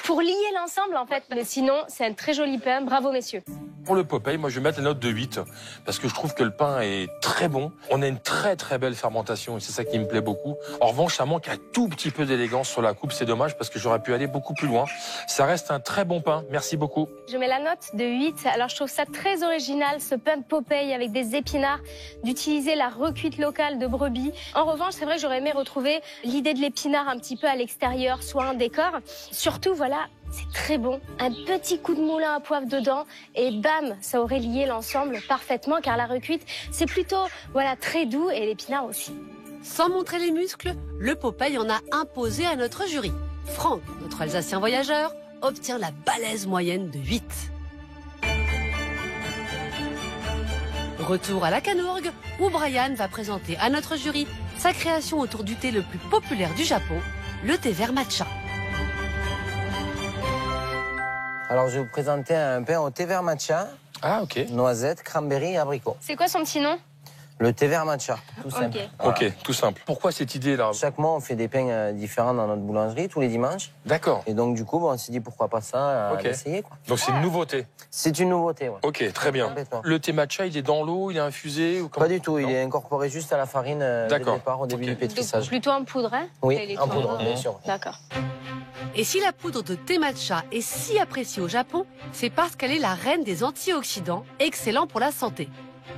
pour lier l'ensemble en fait. Mais sinon, c'est un très joli pain. Bravo messieurs. Pour le Popeye, moi je vais mettre la note de 8 parce que je trouve que le pain est très bon. On a une très très belle fermentation et c'est ça qui me plaît beaucoup. En revanche, ça manque un tout petit peu d'élégance sur la coupe. C'est dommage parce que j'aurais pu aller beaucoup plus loin. Ça reste un très bon pain. Merci beaucoup. Je mets la note de 8. Alors je trouve ça très original ce pain Popeye avec des épinards, d'utiliser la recuite locale de brebis. En revanche, c'est vrai que j'aurais aimé retrouver l'idée de l'épinard un petit peu à l'extérieur, soit un décor. Surtout, voilà, c'est très bon. Un petit coup de moulin à poivre dedans et bam, ça aurait lié l'ensemble parfaitement car la recuite, c'est plutôt, voilà, très doux et l'épinard aussi. Sans montrer les muscles, le Popeye en a imposé à notre jury. Franck, notre Alsacien voyageur, obtient la balèze moyenne de 8. Retour à la Canorgue, où Brian va présenter à notre jury sa création autour du thé le plus populaire du Japon, le thé vert matcha. Alors, je vais vous présenter un pain au thé vert matcha. Ah, ok. Noisette, cranberry et abricot. C'est quoi son petit nom? Le thé vert matcha, tout simple. Ok, tout simple. Pourquoi cette idée-là? Chaque mois, on fait des pains différents dans notre boulangerie, tous les dimanches. D'accord. Et donc, du coup, on s'est dit pourquoi pas ça, essayer. Donc, c'est une nouveauté? C'est une nouveauté, ouais. Ok, très bien. Le thé matcha, il est dans l'eau, il est infusé ou Pas du tout, il est incorporé juste à la farine dès le départ, au début du pétrissage. Donc, plutôt en poudre, hein? Oui, en poudre, bien sûr. D'accord. Et si la poudre de thé matcha est si appréciée au Japon, c'est parce qu'elle est la reine des antioxydants, excellent pour la santé.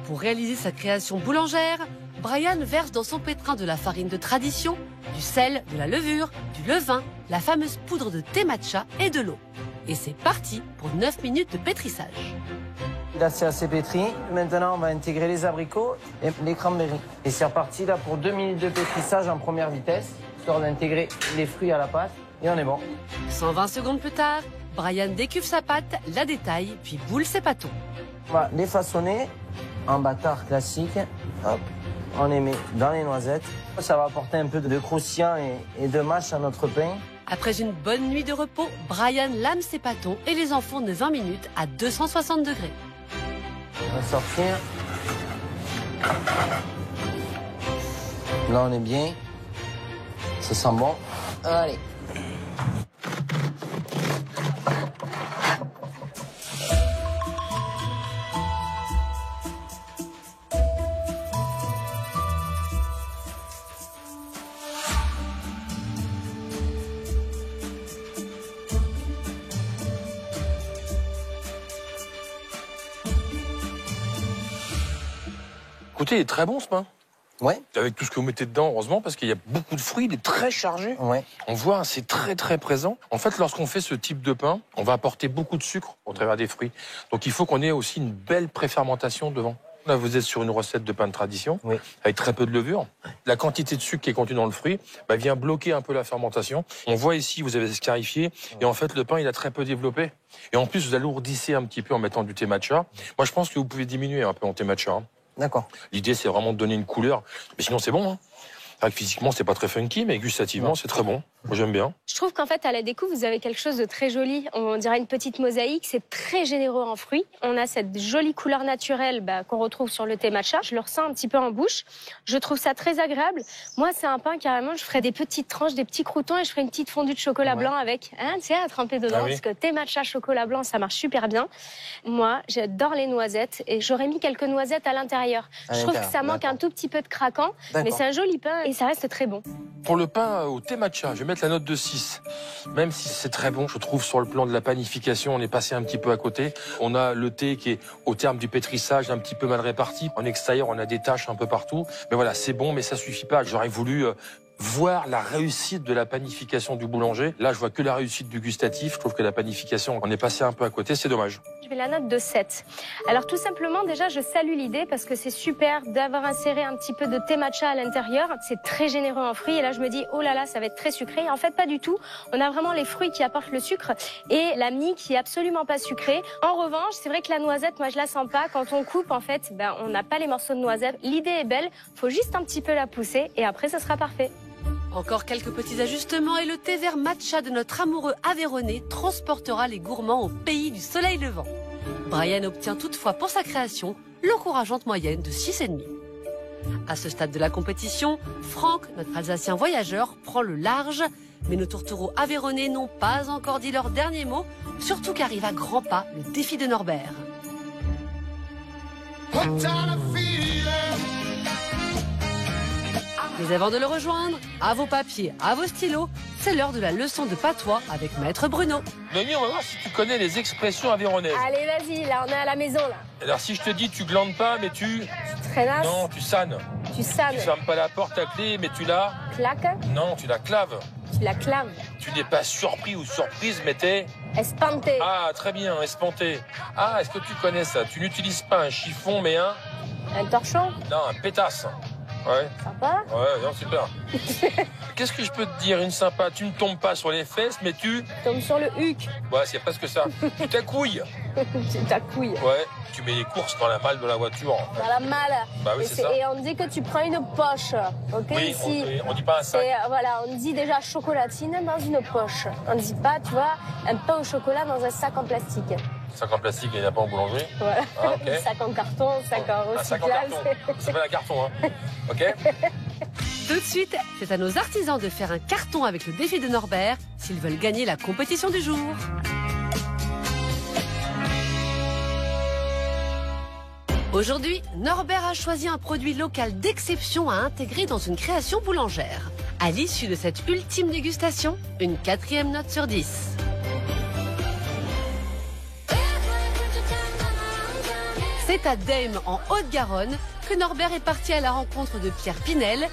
Pour réaliser sa création boulangère, Brian verse dans son pétrin de la farine de tradition, du sel, de la levure, du levain, la fameuse poudre de thé matcha et de l'eau. Et c'est parti pour 9 minutes de pétrissage. Là, c'est assez pétri. Maintenant, on va intégrer les abricots et les cranberries. Et c'est reparti là pour 2 minutes de pétrissage en première vitesse, histoire d'intégrer les fruits à la pâte. Et on est bon. 120 secondes plus tard, Brian décuve sa pâte, la détaille, puis boule ses pâtons. On va les façonner en bâtard classique. Hop, on les met dans les noisettes. Ça va apporter un peu de croustillant et de mâche à notre pain. Après une bonne nuit de repos, Brian lame ses pâtons et les enfourne 20 minutes à 260 degrés. On va sortir. Là, on est bien. Ça sent bon. Allez. Écoutez, il est très bon ce pain. Ouais. Avec tout ce que vous mettez dedans, heureusement, parce qu'il y a beaucoup de fruits, il est très chargé. Ouais. On voit, c'est très très présent. En fait, lorsqu'on fait ce type de pain, on va apporter beaucoup de sucre au travers des fruits. Donc il faut qu'on ait aussi une belle préfermentation devant. Là, vous êtes sur une recette de pain de tradition, oui, avec très peu de levure. La quantité de sucre qui est contenue dans le fruit vient bloquer un peu la fermentation. On voit ici, vous avez scarifié, et en fait, le pain, il a très peu développé. Et en plus, vous alourdissez un petit peu en mettant du thé matcha. Moi, je pense que vous pouvez diminuer un peu en thé matcha. Hein. D'accord. L'idée, c'est vraiment de donner une couleur. Mais sinon, c'est bon. Hein. Physiquement, c'est pas très funky, mais gustativement, c'est très bon. Moi, j'aime bien. Je trouve qu'en fait, à la déco, vous avez quelque chose de très joli. On dirait une petite mosaïque. C'est très généreux en fruits. On a cette jolie couleur naturelle qu'on retrouve sur le thé matcha. Je le ressens un petit peu en bouche. Je trouve ça très agréable. Moi, c'est un pain, carrément, je ferais des petites tranches, des petits croûtons et je ferais une petite fondue de chocolat blanc avec, tu sais, à tremper dedans. Ah oui. Parce que thé matcha, chocolat blanc, ça marche super bien. Moi, j'adore les noisettes et j'aurais mis quelques noisettes à l'intérieur. Je trouve que ça manque un tout petit peu de craquant, mais c'est un joli pain et ça reste très bon. Pour le pain au thé matcha, je vais mettre la note de 6. Même si c'est très bon, je trouve sur le plan de la panification, on est passé un petit peu à côté. On a le thé qui est au terme du pétrissage un petit peu mal réparti. En extérieur, on a des taches un peu partout. Mais voilà, c'est bon, mais ça suffit pas. J'aurais voulu voir la réussite de la panification du boulanger. Là, je vois que la réussite du gustatif. Je trouve que la panification, on est passé un peu à côté. C'est dommage. Je vais la note de 7. Alors tout simplement, déjà, je salue l'idée parce que c'est super d'avoir inséré un petit peu de thé matcha à l'intérieur. C'est très généreux en fruits et là, je me dis, oh là là, ça va être très sucré. En fait, pas du tout. On a vraiment les fruits qui apportent le sucre et la mie qui est absolument pas sucrée. En revanche, c'est vrai que la noisette, moi, je la sens pas. Quand on coupe, en fait, on n'a pas les morceaux de noisette. L'idée est belle. Faut juste un petit peu la pousser et après, ça sera parfait. Encore quelques petits ajustements et le thé vert matcha de notre amoureux Aveyronais transportera les gourmands au pays du soleil levant. Brian obtient toutefois pour sa création l'encourageante moyenne de 6,5. À ce stade de la compétition, Franck, notre Alsacien voyageur, prend le large, mais nos tourtereaux aveyronnais n'ont pas encore dit leur dernier mot, surtout qu'arrive à grands pas le défi de Norbert. Mais avant de le rejoindre, à vos papiers, à vos stylos, c'est l'heure de la leçon de patois avec Maître Bruno. Noémie, on va voir si tu connais les expressions avéronaises. Allez, vas-y, là, on est à la maison, là. Alors, si je te dis tu glandes pas, mais tu... Traînasse. Non, tu sannes. Tu sannes. Tu fermes pas la porte à clé, mais tu la... Claque. Non, tu la claves. Tu la claves. Tu n'es pas surpris ou surprise, mais t'es... Espanté. Ah, très bien, espanté. Ah, est-ce que tu connais ça? Tu n'utilises pas un chiffon, mais un... Un torchon. Non, un pétasse. Ouais. Sympa. Ouais, non, super. Qu'est-ce que je peux te dire, une sympa? Tu ne tombes pas sur les fesses, mais tu... Tombe sur le huc. Ouais, c'est presque ça. Tu t'accouilles. Tu t'accouilles. Ouais, tu mets les courses dans la malle de la voiture. Dans la malle. Bah oui, c'est ça. Et on dit que tu prends une poche. Ok, oui, ici. On dit pas un sac. Voilà, on dit déjà chocolatine dans une poche. On ne dit pas, tu vois, un pain au chocolat dans un sac en plastique. Sac en plastique, il n'y en a pas en boulangerie. Voilà. Ah, okay. Sac en carton, sac en recyclage. Un sac en carton. Ça s'appelle un carton, hein. Ok. Tout de suite, c'est à nos artisans de faire un carton avec le défi de Norbert s'ils veulent gagner la compétition du jour. Aujourd'hui, Norbert a choisi un produit local d'exception à intégrer dans une création boulangère. À l'issue de cette ultime dégustation, une 4e note sur 10. C'est à Deim, en Haute-Garonne, que Norbert est parti à la rencontre de Pierre Pinel,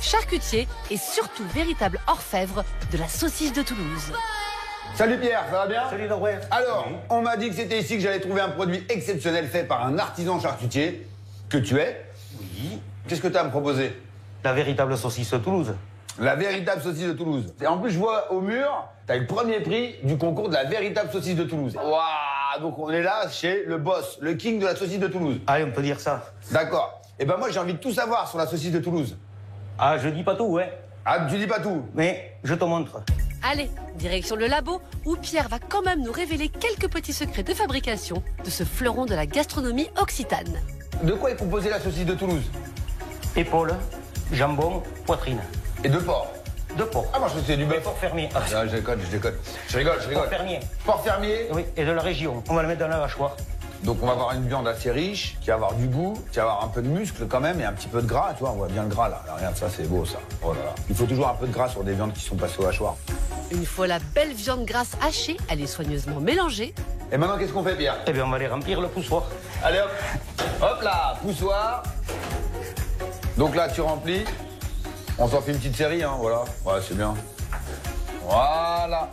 charcutier et surtout véritable orfèvre de la saucisse de Toulouse. Salut Pierre, ça va bien? Salut Norbert. Alors, on m'a dit que c'était ici que j'allais trouver un produit exceptionnel fait par un artisan charcutier, que tu es. Oui. Qu'est-ce que tu as à me proposer? La véritable saucisse de Toulouse. La véritable saucisse de Toulouse. Et en plus, je vois au mur, tu as eu le premier prix du concours de la véritable saucisse de Toulouse. Waouh! Donc on est là chez le boss, le king de la saucisse de Toulouse. Allez, on peut dire ça. D'accord. Et ben moi, j'ai envie de tout savoir sur la saucisse de Toulouse. Ah, je dis pas tout, ouais. Ah, tu dis pas tout? Mais je te montre. Allez, direction le labo, où Pierre va quand même nous révéler quelques petits secrets de fabrication de ce fleuron de la gastronomie occitane. De quoi est composée la saucisse de Toulouse? Épaule, jambon, poitrine. Et de porc? De porc. Ah, moi je sais du bœuf. Porc fermier. Ah, je déconne. Je rigole. Porc fermier. Porc fermier? Oui, et de la région. On va le mettre dans la hachoir. Donc on va avoir une viande assez riche, qui va avoir du goût, qui va avoir un peu de muscle quand même et un petit peu de gras, tu vois, on voit bien le gras là. Alors, regarde, ça c'est beau ça. Oh là là. Il faut toujours un peu de gras sur des viandes qui sont passées au hachoir. Une fois la belle viande grasse hachée, elle est soigneusement mélangée. Et maintenant qu'est-ce qu'on fait, Pierre? Eh bien, on va aller remplir le poussoir. Allez hop. Hop là, poussoir. Donc là tu remplis. On s'en fait une petite série, hein, voilà. Ouais, c'est bien. Voilà.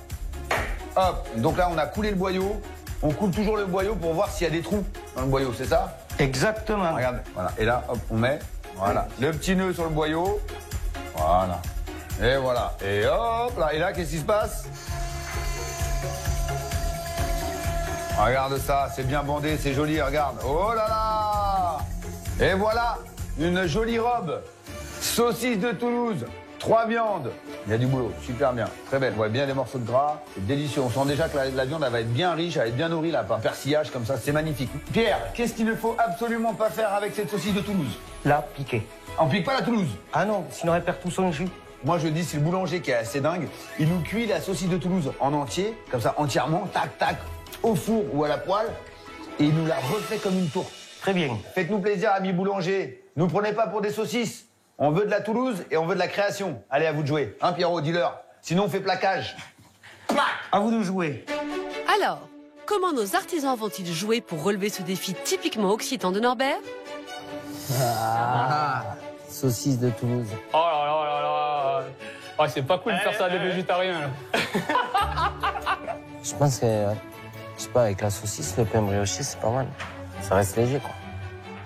Hop. Donc là on a coulé le boyau. On coule toujours le boyau pour voir s'il y a des trous dans le boyau, c'est ça? Exactement. Regarde, voilà. Et là, hop, on met, voilà, le petit nœud sur le boyau. Voilà. Et voilà. Et hop là. Et là, qu'est-ce qui se passe? Regarde ça, c'est bien bandé, c'est joli, regarde. Oh là là! Et voilà, une jolie robe. Saucisse de Toulouse, 3 viandes. Il y a du boulot, super bien, très belle. Ouais, bien des morceaux de gras, c'est délicieux. On sent déjà que la viande elle va être bien riche, elle va être bien nourrie là, par persillage comme ça, c'est magnifique. Pierre, qu'est-ce qu'il ne faut absolument pas faire avec cette saucisse de Toulouse? La piquer. On pique pas la Toulouse? Ah non, sinon elle perd tout son jus. Moi je dis, c'est le boulanger qui est assez dingue. Il nous cuit la saucisse de Toulouse en entier, comme ça, entièrement, tac, tac, au four ou à la poêle, et il nous la refait comme une tourte. Très bien. Faites-nous plaisir, amis boulangers. Nous prenez pas pour des saucisses. On veut de la Toulouse et on veut de la création. Allez, à vous de jouer. Hein, Pierrot, dis-leur. Sinon, on fait plaquage. Plac! À vous de jouer. Alors, comment nos artisans vont-ils jouer pour relever ce défi typiquement occitan de Norbert? Saucisse de Toulouse. Oh là là là là. Oh, c'est pas cool de faire ça à des végétariens. Là. Je pense que, je sais pas, avec la saucisse, le pain brioché, c'est pas mal. Ça reste léger, quoi.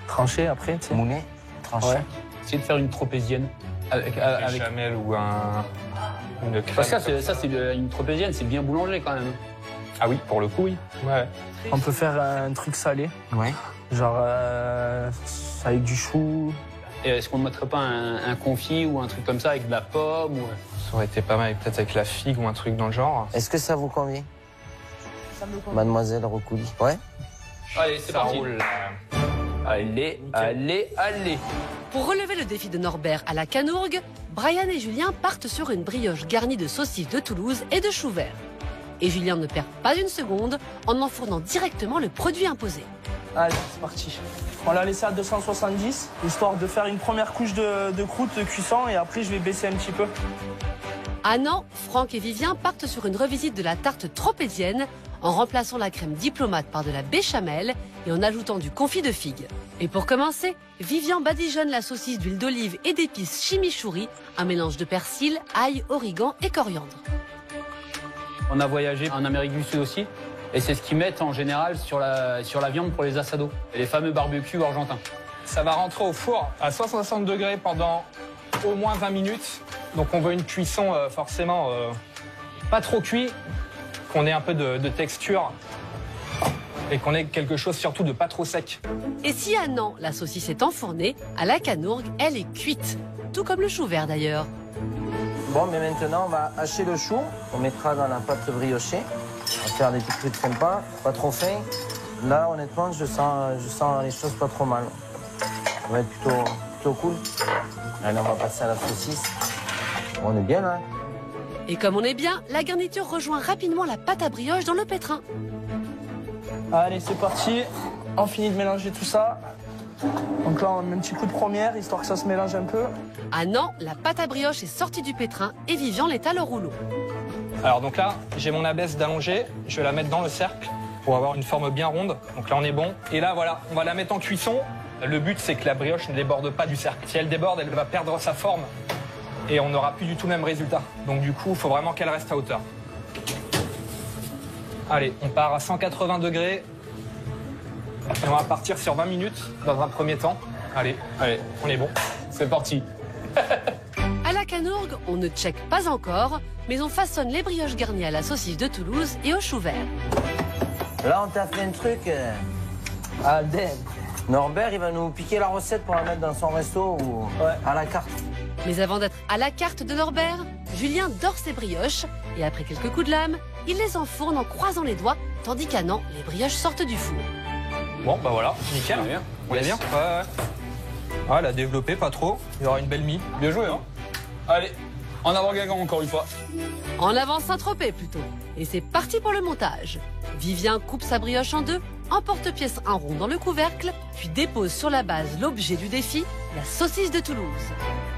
Tranché après, tu sais. Moulet, tranché. Ouais. Essayez de faire une tropézienne. Avec Béchamel ou une crème. Parce que ça, c'est une tropézienne, c'est bien boulanger quand même. Ah oui, pour le coup, oui. Ouais. On peut faire un truc salé. Ouais. Genre avec du chou. Et est-ce qu'on ne mettrait pas un confit ou un truc comme ça avec de la pomme ou... Ça aurait été pas mal, peut-être avec la figue ou un truc dans le genre. Est-ce que ça vous convient? Ça me convient. Mademoiselle Recouli. Ouais. Allez, c'est Ça parti. roule. Allez, allez, allez. Pour relever le défi de Norbert à la Canourgue, Brian et Julien partent sur une brioche garnie de saucisses de Toulouse et de choux verts. Et Julien ne perd pas une seconde en enfournant directement le produit imposé. Allez, c'est parti. On l'a laissé à 270, histoire de faire une première couche de croûte de cuisson et après je vais baisser un petit peu. À Nantes, Franck et Vivien partent sur une revisite de la tarte tropézienne en remplaçant la crème diplomate par de la béchamel et en ajoutant du confit de figue. Et pour commencer, Vivien badigeonne la saucisse d'huile d'olive et d'épices chimichurri, un mélange de persil, ail, origan et coriandre. On a voyagé en Amérique du Sud aussi. Et c'est ce qu'ils mettent en général sur la viande pour les assados. Et les fameux barbecues argentins. Ça va rentrer au four à 160 degrés pendant au moins 20 minutes. Donc on veut une cuisson forcément pas trop cuit, qu'on ait un peu de texture et qu'on ait quelque chose surtout de pas trop sec. Et si à Nantes, la saucisse est enfournée, à la Canourgue, elle est cuite. Tout comme le chou vert d'ailleurs. Bon, mais maintenant, on va hacher le chou. On mettra dans la pâte briochée. On va faire des petits trucs sympas, pas trop fins. Là, honnêtement, je sens les choses pas trop mal. Ça va être plutôt cool. Allez, on va passer à la saucisse. On est bien, là. Et comme on est bien, la garniture rejoint rapidement la pâte à brioche dans le pétrin. Allez, c'est parti. On finit de mélanger tout ça. Donc là, on met un petit coup de première, histoire que ça se mélange un peu. À Nantes, la pâte à brioche est sortie du pétrin et Vivien l'étale au rouleau. Alors donc là, j'ai mon abaisse d'allonger, je vais la mettre dans le cercle pour avoir une forme bien ronde. Donc là, on est bon. Et là, voilà, on va la mettre en cuisson. Le but, c'est que la brioche ne déborde pas du cercle. Si elle déborde, elle va perdre sa forme et on n'aura plus du tout le même résultat. Donc du coup, il faut vraiment qu'elle reste à hauteur. Allez, on part à 180 degrés. Et on va partir sur 20 minutes dans un premier temps. Allez, on est bon. C'est parti. À la Canourgue, on ne check pas encore, mais on façonne les brioches garnies à la saucisse de Toulouse et au chou vert. Là, on t'a fait un truc. Ah, damn. Norbert, il va nous piquer la recette pour la mettre dans son resto ou à la carte. Mais avant d'être à la carte de Norbert, Julien dore ses brioches et après quelques coups de lame, il les enfourne en croisant les doigts, tandis qu'à Nantes, les brioches sortent du four. Bon, bah voilà, nickel. On est bien. Ouais. Ah, elle a développé, pas trop. Il y aura une belle mie. Bien joué, hein. Allez, en avant Guingamp encore une fois. En avant Saint-Tropez plutôt. Et c'est parti pour le montage. Vivien coupe sa brioche en deux, emporte-pièce un rond dans le couvercle, puis dépose sur la base l'objet du défi, la saucisse de Toulouse.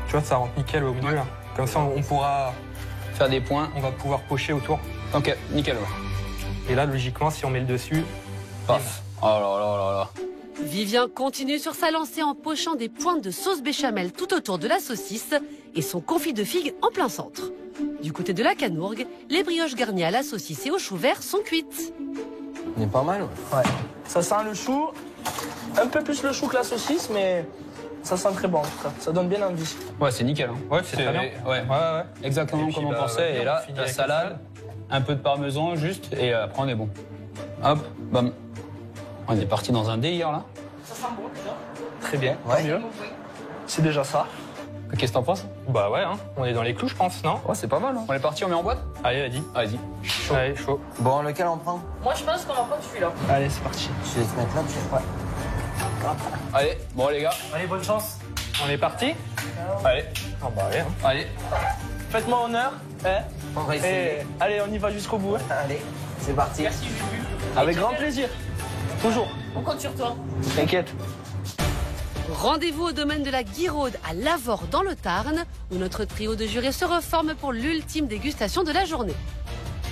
Tu vois, ça rentre nickel au milieu là. Comme ça, on pourra faire des points. On va pouvoir pocher autour. Ok, nickel. Ouais. Et là, logiquement, si on met le dessus, paf. Oh là là là là. Vivien continue sur sa lancée en pochant des pointes de sauce béchamel tout autour de la saucisse et son confit de figues en plein centre. Du côté de la Canourgue, les brioches garnies à la saucisse et au chou vert sont cuites. On est pas mal. Ouais. Ça sent le chou, un peu plus le chou que la saucisse, mais ça sent très bon en tout cas. Ça donne bien envie. Ouais, c'est nickel. Hein. Ouais, c'est très bien. Ouais. Exactement comme on pensait. Et là, la salade, un peu de parmesan juste, et après on est bon. Hop, bam. On est parti dans un délire là. Ça sent bon déjà. Très bien, tant mieux. C'est déjà ça. Qu'est-ce que t'en penses? Bah ouais, hein. On est dans les clous, je pense, non? Ouais, c'est pas mal. Hein. On est parti, on met en boîte? Allez, vas-y. Vas-y. Chaud. Allez, chaud. Bon, lequel on prend? Moi, je pense qu'on va prendre celui-là. Allez, c'est parti. Je vais te mettre là, tu vois. Allez, bon les gars. Allez, bonne chance. On est parti? Allez. Ah bah allez. Hein. Allez. Faites-moi honneur. Hein? On va essayer. Allez, on y va jusqu'au bout. Hein. Allez, c'est parti. Merci, Juju. Avec grand plaisir. Toujours. On compte sur toi. T'inquiète. Rendez-vous au domaine de la Guiraude à Lavore dans le Tarn, où notre trio de jurés se reforme pour l'ultime dégustation de la journée.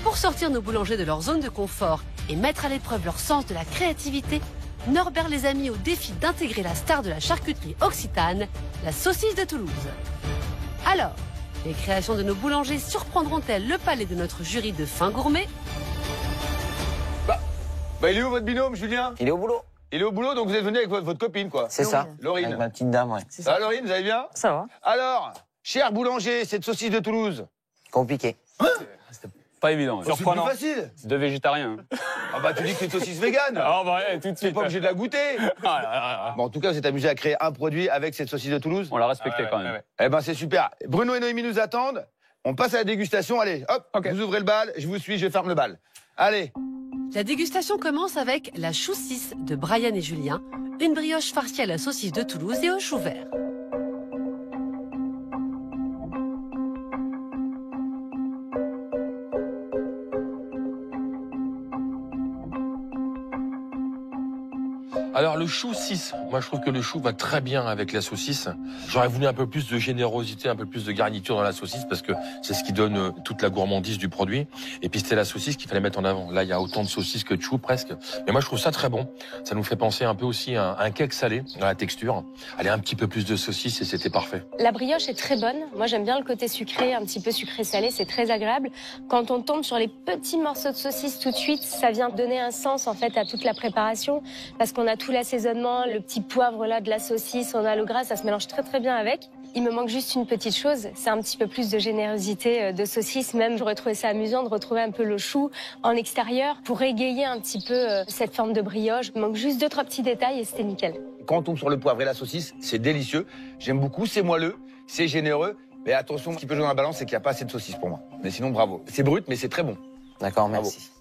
Pour sortir nos boulangers de leur zone de confort et mettre à l'épreuve leur sens de la créativité, Norbert les a mis au défi d'intégrer la star de la charcuterie occitane, la saucisse de Toulouse. Alors, les créations de nos boulangers surprendront-elles le palais de notre jury de fin gourmet? Bah, il est où votre binôme, Julien? Il est au boulot. Il est au boulot, donc vous êtes venu avec votre copine, quoi. C'est ça. Laurine. Avec ma petite dame, ouais. Ça va, Laurine, vous allez bien? Ça va. Alors, cher boulanger, cette saucisse de Toulouse. Compliqué. Pas évident. Surprenant. C'est plus facile. De végétarien. Ah bah tu dis que c'est une saucisse végane. Ah bah ouais, tout de Tu suite. n'es pas obligé de la goûter. Bon, en tout cas, vous êtes amusé à créer un produit avec cette saucisse de Toulouse. On l'a respecté quand même. Eh ben c'est super. Bruno et Noémie nous attendent. On passe à la dégustation. Allez, hop, vous ouvrez le bal, je vous suis, je ferme le bal. Allez. La dégustation commence avec la choussisse de Brian et Julien, une brioche farcie à la saucisse de Toulouse et au chou vert. Alors le chou 6, moi je trouve que le chou va très bien avec la saucisse. J'aurais voulu un peu plus de générosité, un peu plus de garniture dans la saucisse parce que c'est ce qui donne toute la gourmandise du produit. Et puis c'était la saucisse qu'il fallait mettre en avant. Là il y a autant de saucisses que de chou presque. Mais moi je trouve ça très bon. Ça nous fait penser un peu aussi à un cake salé dans la texture. Allez, un petit peu plus de saucisse et c'était parfait. La brioche est très bonne. Moi, j'aime bien le côté sucré, un petit peu sucré-salé. C'est très agréable. Quand on tombe sur les petits morceaux de saucisse tout de suite, ça vient donner un sens, en fait, à toute la préparation. Parce qu'on a tout l'assaisonnement, le petit poivre, là, de la saucisse, on a le gras, ça se mélange très, très bien avec. Il me manque juste une petite chose, c'est un petit peu plus de générosité de saucisse. Même, j'aurais trouvé ça amusant de retrouver un peu le chou en extérieur pour égayer un petit peu cette forme de brioche. Il manque juste 2-3 petits détails et c'était nickel. Quand on tombe sur le poivre et la saucisse, c'est délicieux. J'aime beaucoup, c'est moelleux, c'est généreux. Mais attention, ce qui peut jouer dans la balance, c'est qu'il n'y a pas assez de saucisse pour moi. Mais sinon, bravo. C'est brut, mais c'est très bon. D'accord, merci.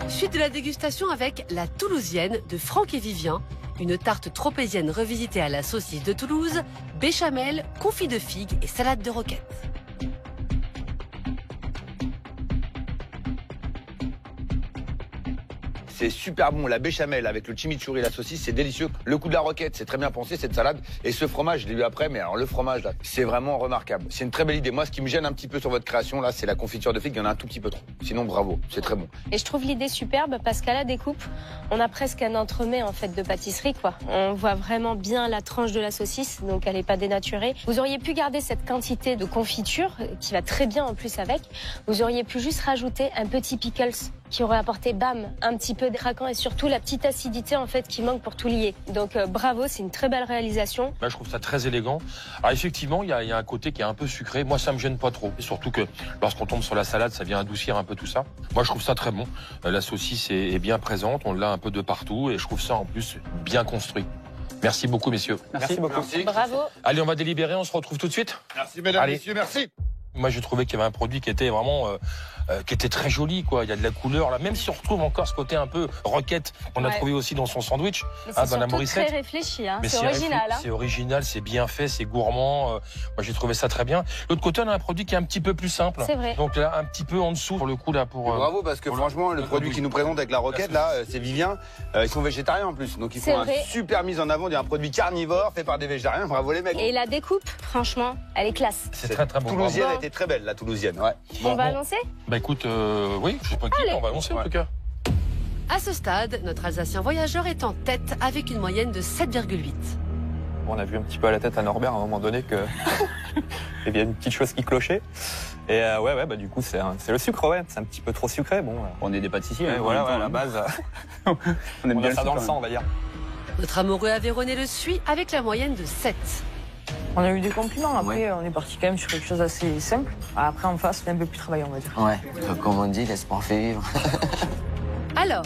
Suite de la dégustation avec la Toulousienne de Franck et Vivien, une tarte tropézienne revisitée à la saucisse de Toulouse, béchamel, confit de figues et salade de roquette. c'est super bon. La béchamel avec le chimichurri et la saucisse, c'est délicieux. Le coup de la roquette, c'est très bien pensé, cette salade. Et ce fromage, je l'ai vu après, mais alors le fromage, là, c'est vraiment remarquable. C'est une très belle idée. Moi, ce qui me gêne un petit peu sur votre création, là, c'est la confiture de figue. Il y en a un tout petit peu trop. Sinon, bravo, c'est très bon. Et je trouve l'idée superbe parce qu'à la découpe, on a presque un entremets en fait de pâtisserie, quoi. On voit vraiment bien la tranche de la saucisse, donc elle n'est pas dénaturée. Vous auriez pu garder cette quantité de confiture, qui va très bien en plus avec. Vous auriez pu juste rajouter un petit pickles qui aurait apporté, bam, un petit peu de craquant et surtout la petite acidité en fait qui manque pour tout lier. Donc bravo, c'est une très belle réalisation. Là, je trouve ça très élégant. Alors effectivement, il y a un côté qui est un peu sucré. Moi, ça me gêne pas trop. Et surtout que lorsqu'on tombe sur la salade, ça vient adoucir un peu tout ça. Moi, je trouve ça très bon. La saucisse est bien présente. On l'a un peu de partout et je trouve ça en plus bien construit. Merci beaucoup, messieurs. Merci beaucoup. Merci. Bravo. Allez, on va délibérer. On se retrouve tout de suite. Merci, mesdames, Allez. messieurs, merci. Moi, j'ai trouvé qu'il y avait un produit qui était vraiment qui était très joli, quoi. Il y a de la couleur là, même si on retrouve encore ce côté un peu roquette qu'on a trouvé aussi dans son sandwich, Mais dans c'est la surtout Morissette. très réfléchi, hein. Mais C'est original. Hein. C'est original, c'est bien fait, c'est gourmand. Moi, j'ai trouvé ça très bien. L'autre côté, on a un produit qui est un petit peu plus simple. C'est vrai. Donc là, un petit peu en dessous pour le coup là pour. Bravo, parce que franchement, le produit qu'ils nous présentent avec la roquette, là, c'est Vivien. Ils sont végétariens en plus, donc ils C'est font vrai. un super mise en avant d'un produit carnivore fait par des végétariens. Bravo les mecs. Et la découpe, franchement, elle est classe. C'est très très bon. Toulousienne Bravo. a été très belle, la Toulousienne. Ouais. On va annoncer? Bah écoute, oui, je sais pas qui, Allez. on va annoncer en tout cas. À ce stade, notre Alsacien voyageur est en tête avec une moyenne de 7,8. On a vu un petit peu à la tête à Norbert à un moment donné que il y a une petite chose qui clochait. Et ouais, bah du coup c'est le sucre, ouais, c'est un petit peu trop sucré. Bon, On est des pâtissiers. ouais, hein, voilà, en ouais, à même la temps, base, on aime on bien a ça le dans le sucre, sang, hein. on va dire. Notre amoureux aveyronais le suit avec la moyenne de 7. On a eu des compliments. Après, on est parti quand même sur quelque chose d'assez simple. Après, en face, c'est un peu plus travaillé, on va dire. Ouais, comme on dit, l'espoir fait vivre. Alors,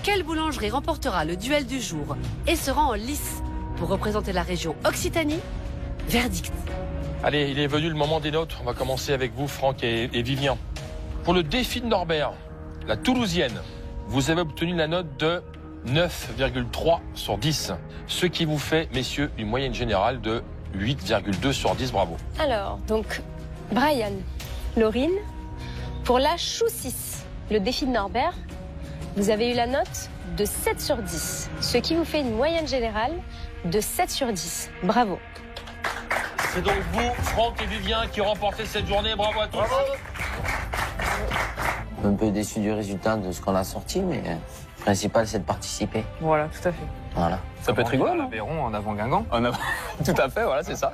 quelle boulangerie remportera le duel du jour et se rend en lice pour représenter la région Occitanie? Verdict. Allez, il est venu le moment des notes. On va commencer avec vous, Franck et Vivien. Pour le défi de Norbert, la Toulousienne, vous avez obtenu la note de 9,3 sur 10. Ce qui vous fait, messieurs, une moyenne générale de 8,2 sur 10. Bravo. Alors, donc, Brian, Laurine, pour la chou 6, le défi de Norbert, vous avez eu la note de 7 sur 10, ce qui vous fait une moyenne générale de 7 sur 10. Bravo. C'est donc vous, Franck et Vivien, qui remportez cette journée. Bravo à tous. Un peu déçu du résultat de ce qu'on a sorti, mais le principal, c'est de participer. Voilà, tout à fait. Voilà. Ça peut être rigolo, non? L'Aveyron en avant Guingamp. Tout à fait, voilà, c'est ça.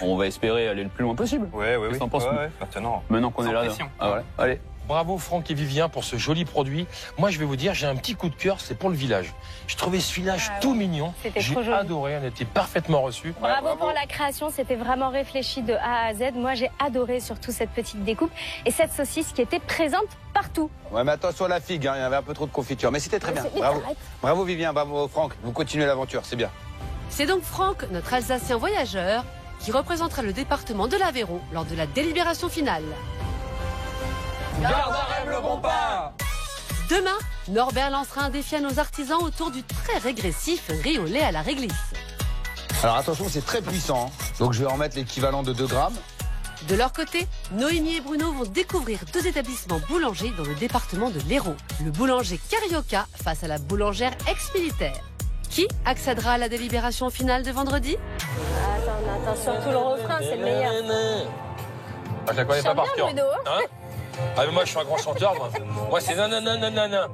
On va espérer aller le plus loin possible. Ouais, Qu'est-ce que t'en penses, ouais, maintenant. Maintenant qu'on est là. pression. Ah, voilà. Allez. Bravo Franck et Vivien pour ce joli produit. Moi, je vais vous dire, j'ai un petit coup de cœur, c'est pour le village. Je trouvais ce village tout mignon. C'était J'ai trop joli. adoré, on était parfaitement reçus. Bravo pour la création, c'était vraiment réfléchi de A à Z. Moi, j'ai adoré surtout cette petite découpe et cette saucisse qui était présente partout. Ouais, mais attention à la figue, hein, il y avait un peu trop de confiture. Mais c'était très bien. Mais Bravo. arrête. Bravo Vivien, bravo Franck. Vous continuez l'aventure, c'est bien. C'est donc Franck, notre Alsacien voyageur, qui représentera le département de l'Aveyron lors de la délibération finale. Garde à rêve le bon pain. Demain, Norbert lancera un défi à nos artisans autour du très régressif riz au lait à la réglisse. Alors attention, c'est très puissant. Hein. Donc je vais en mettre l'équivalent de 2 grammes. De leur côté, Noémie et Bruno vont découvrir 2 établissements boulangers dans le département de l'Hérault. Le boulanger Carioca face à la boulangère ex-militaire. Qui accédera à la délibération finale de vendredi? Attends, surtout le refrain, c'est le meilleur. Ah, je la connais pas Chante par bien, cœur. Bruno. Hein, ah, mais moi, je suis un grand chanteur. Moi c'est nanana.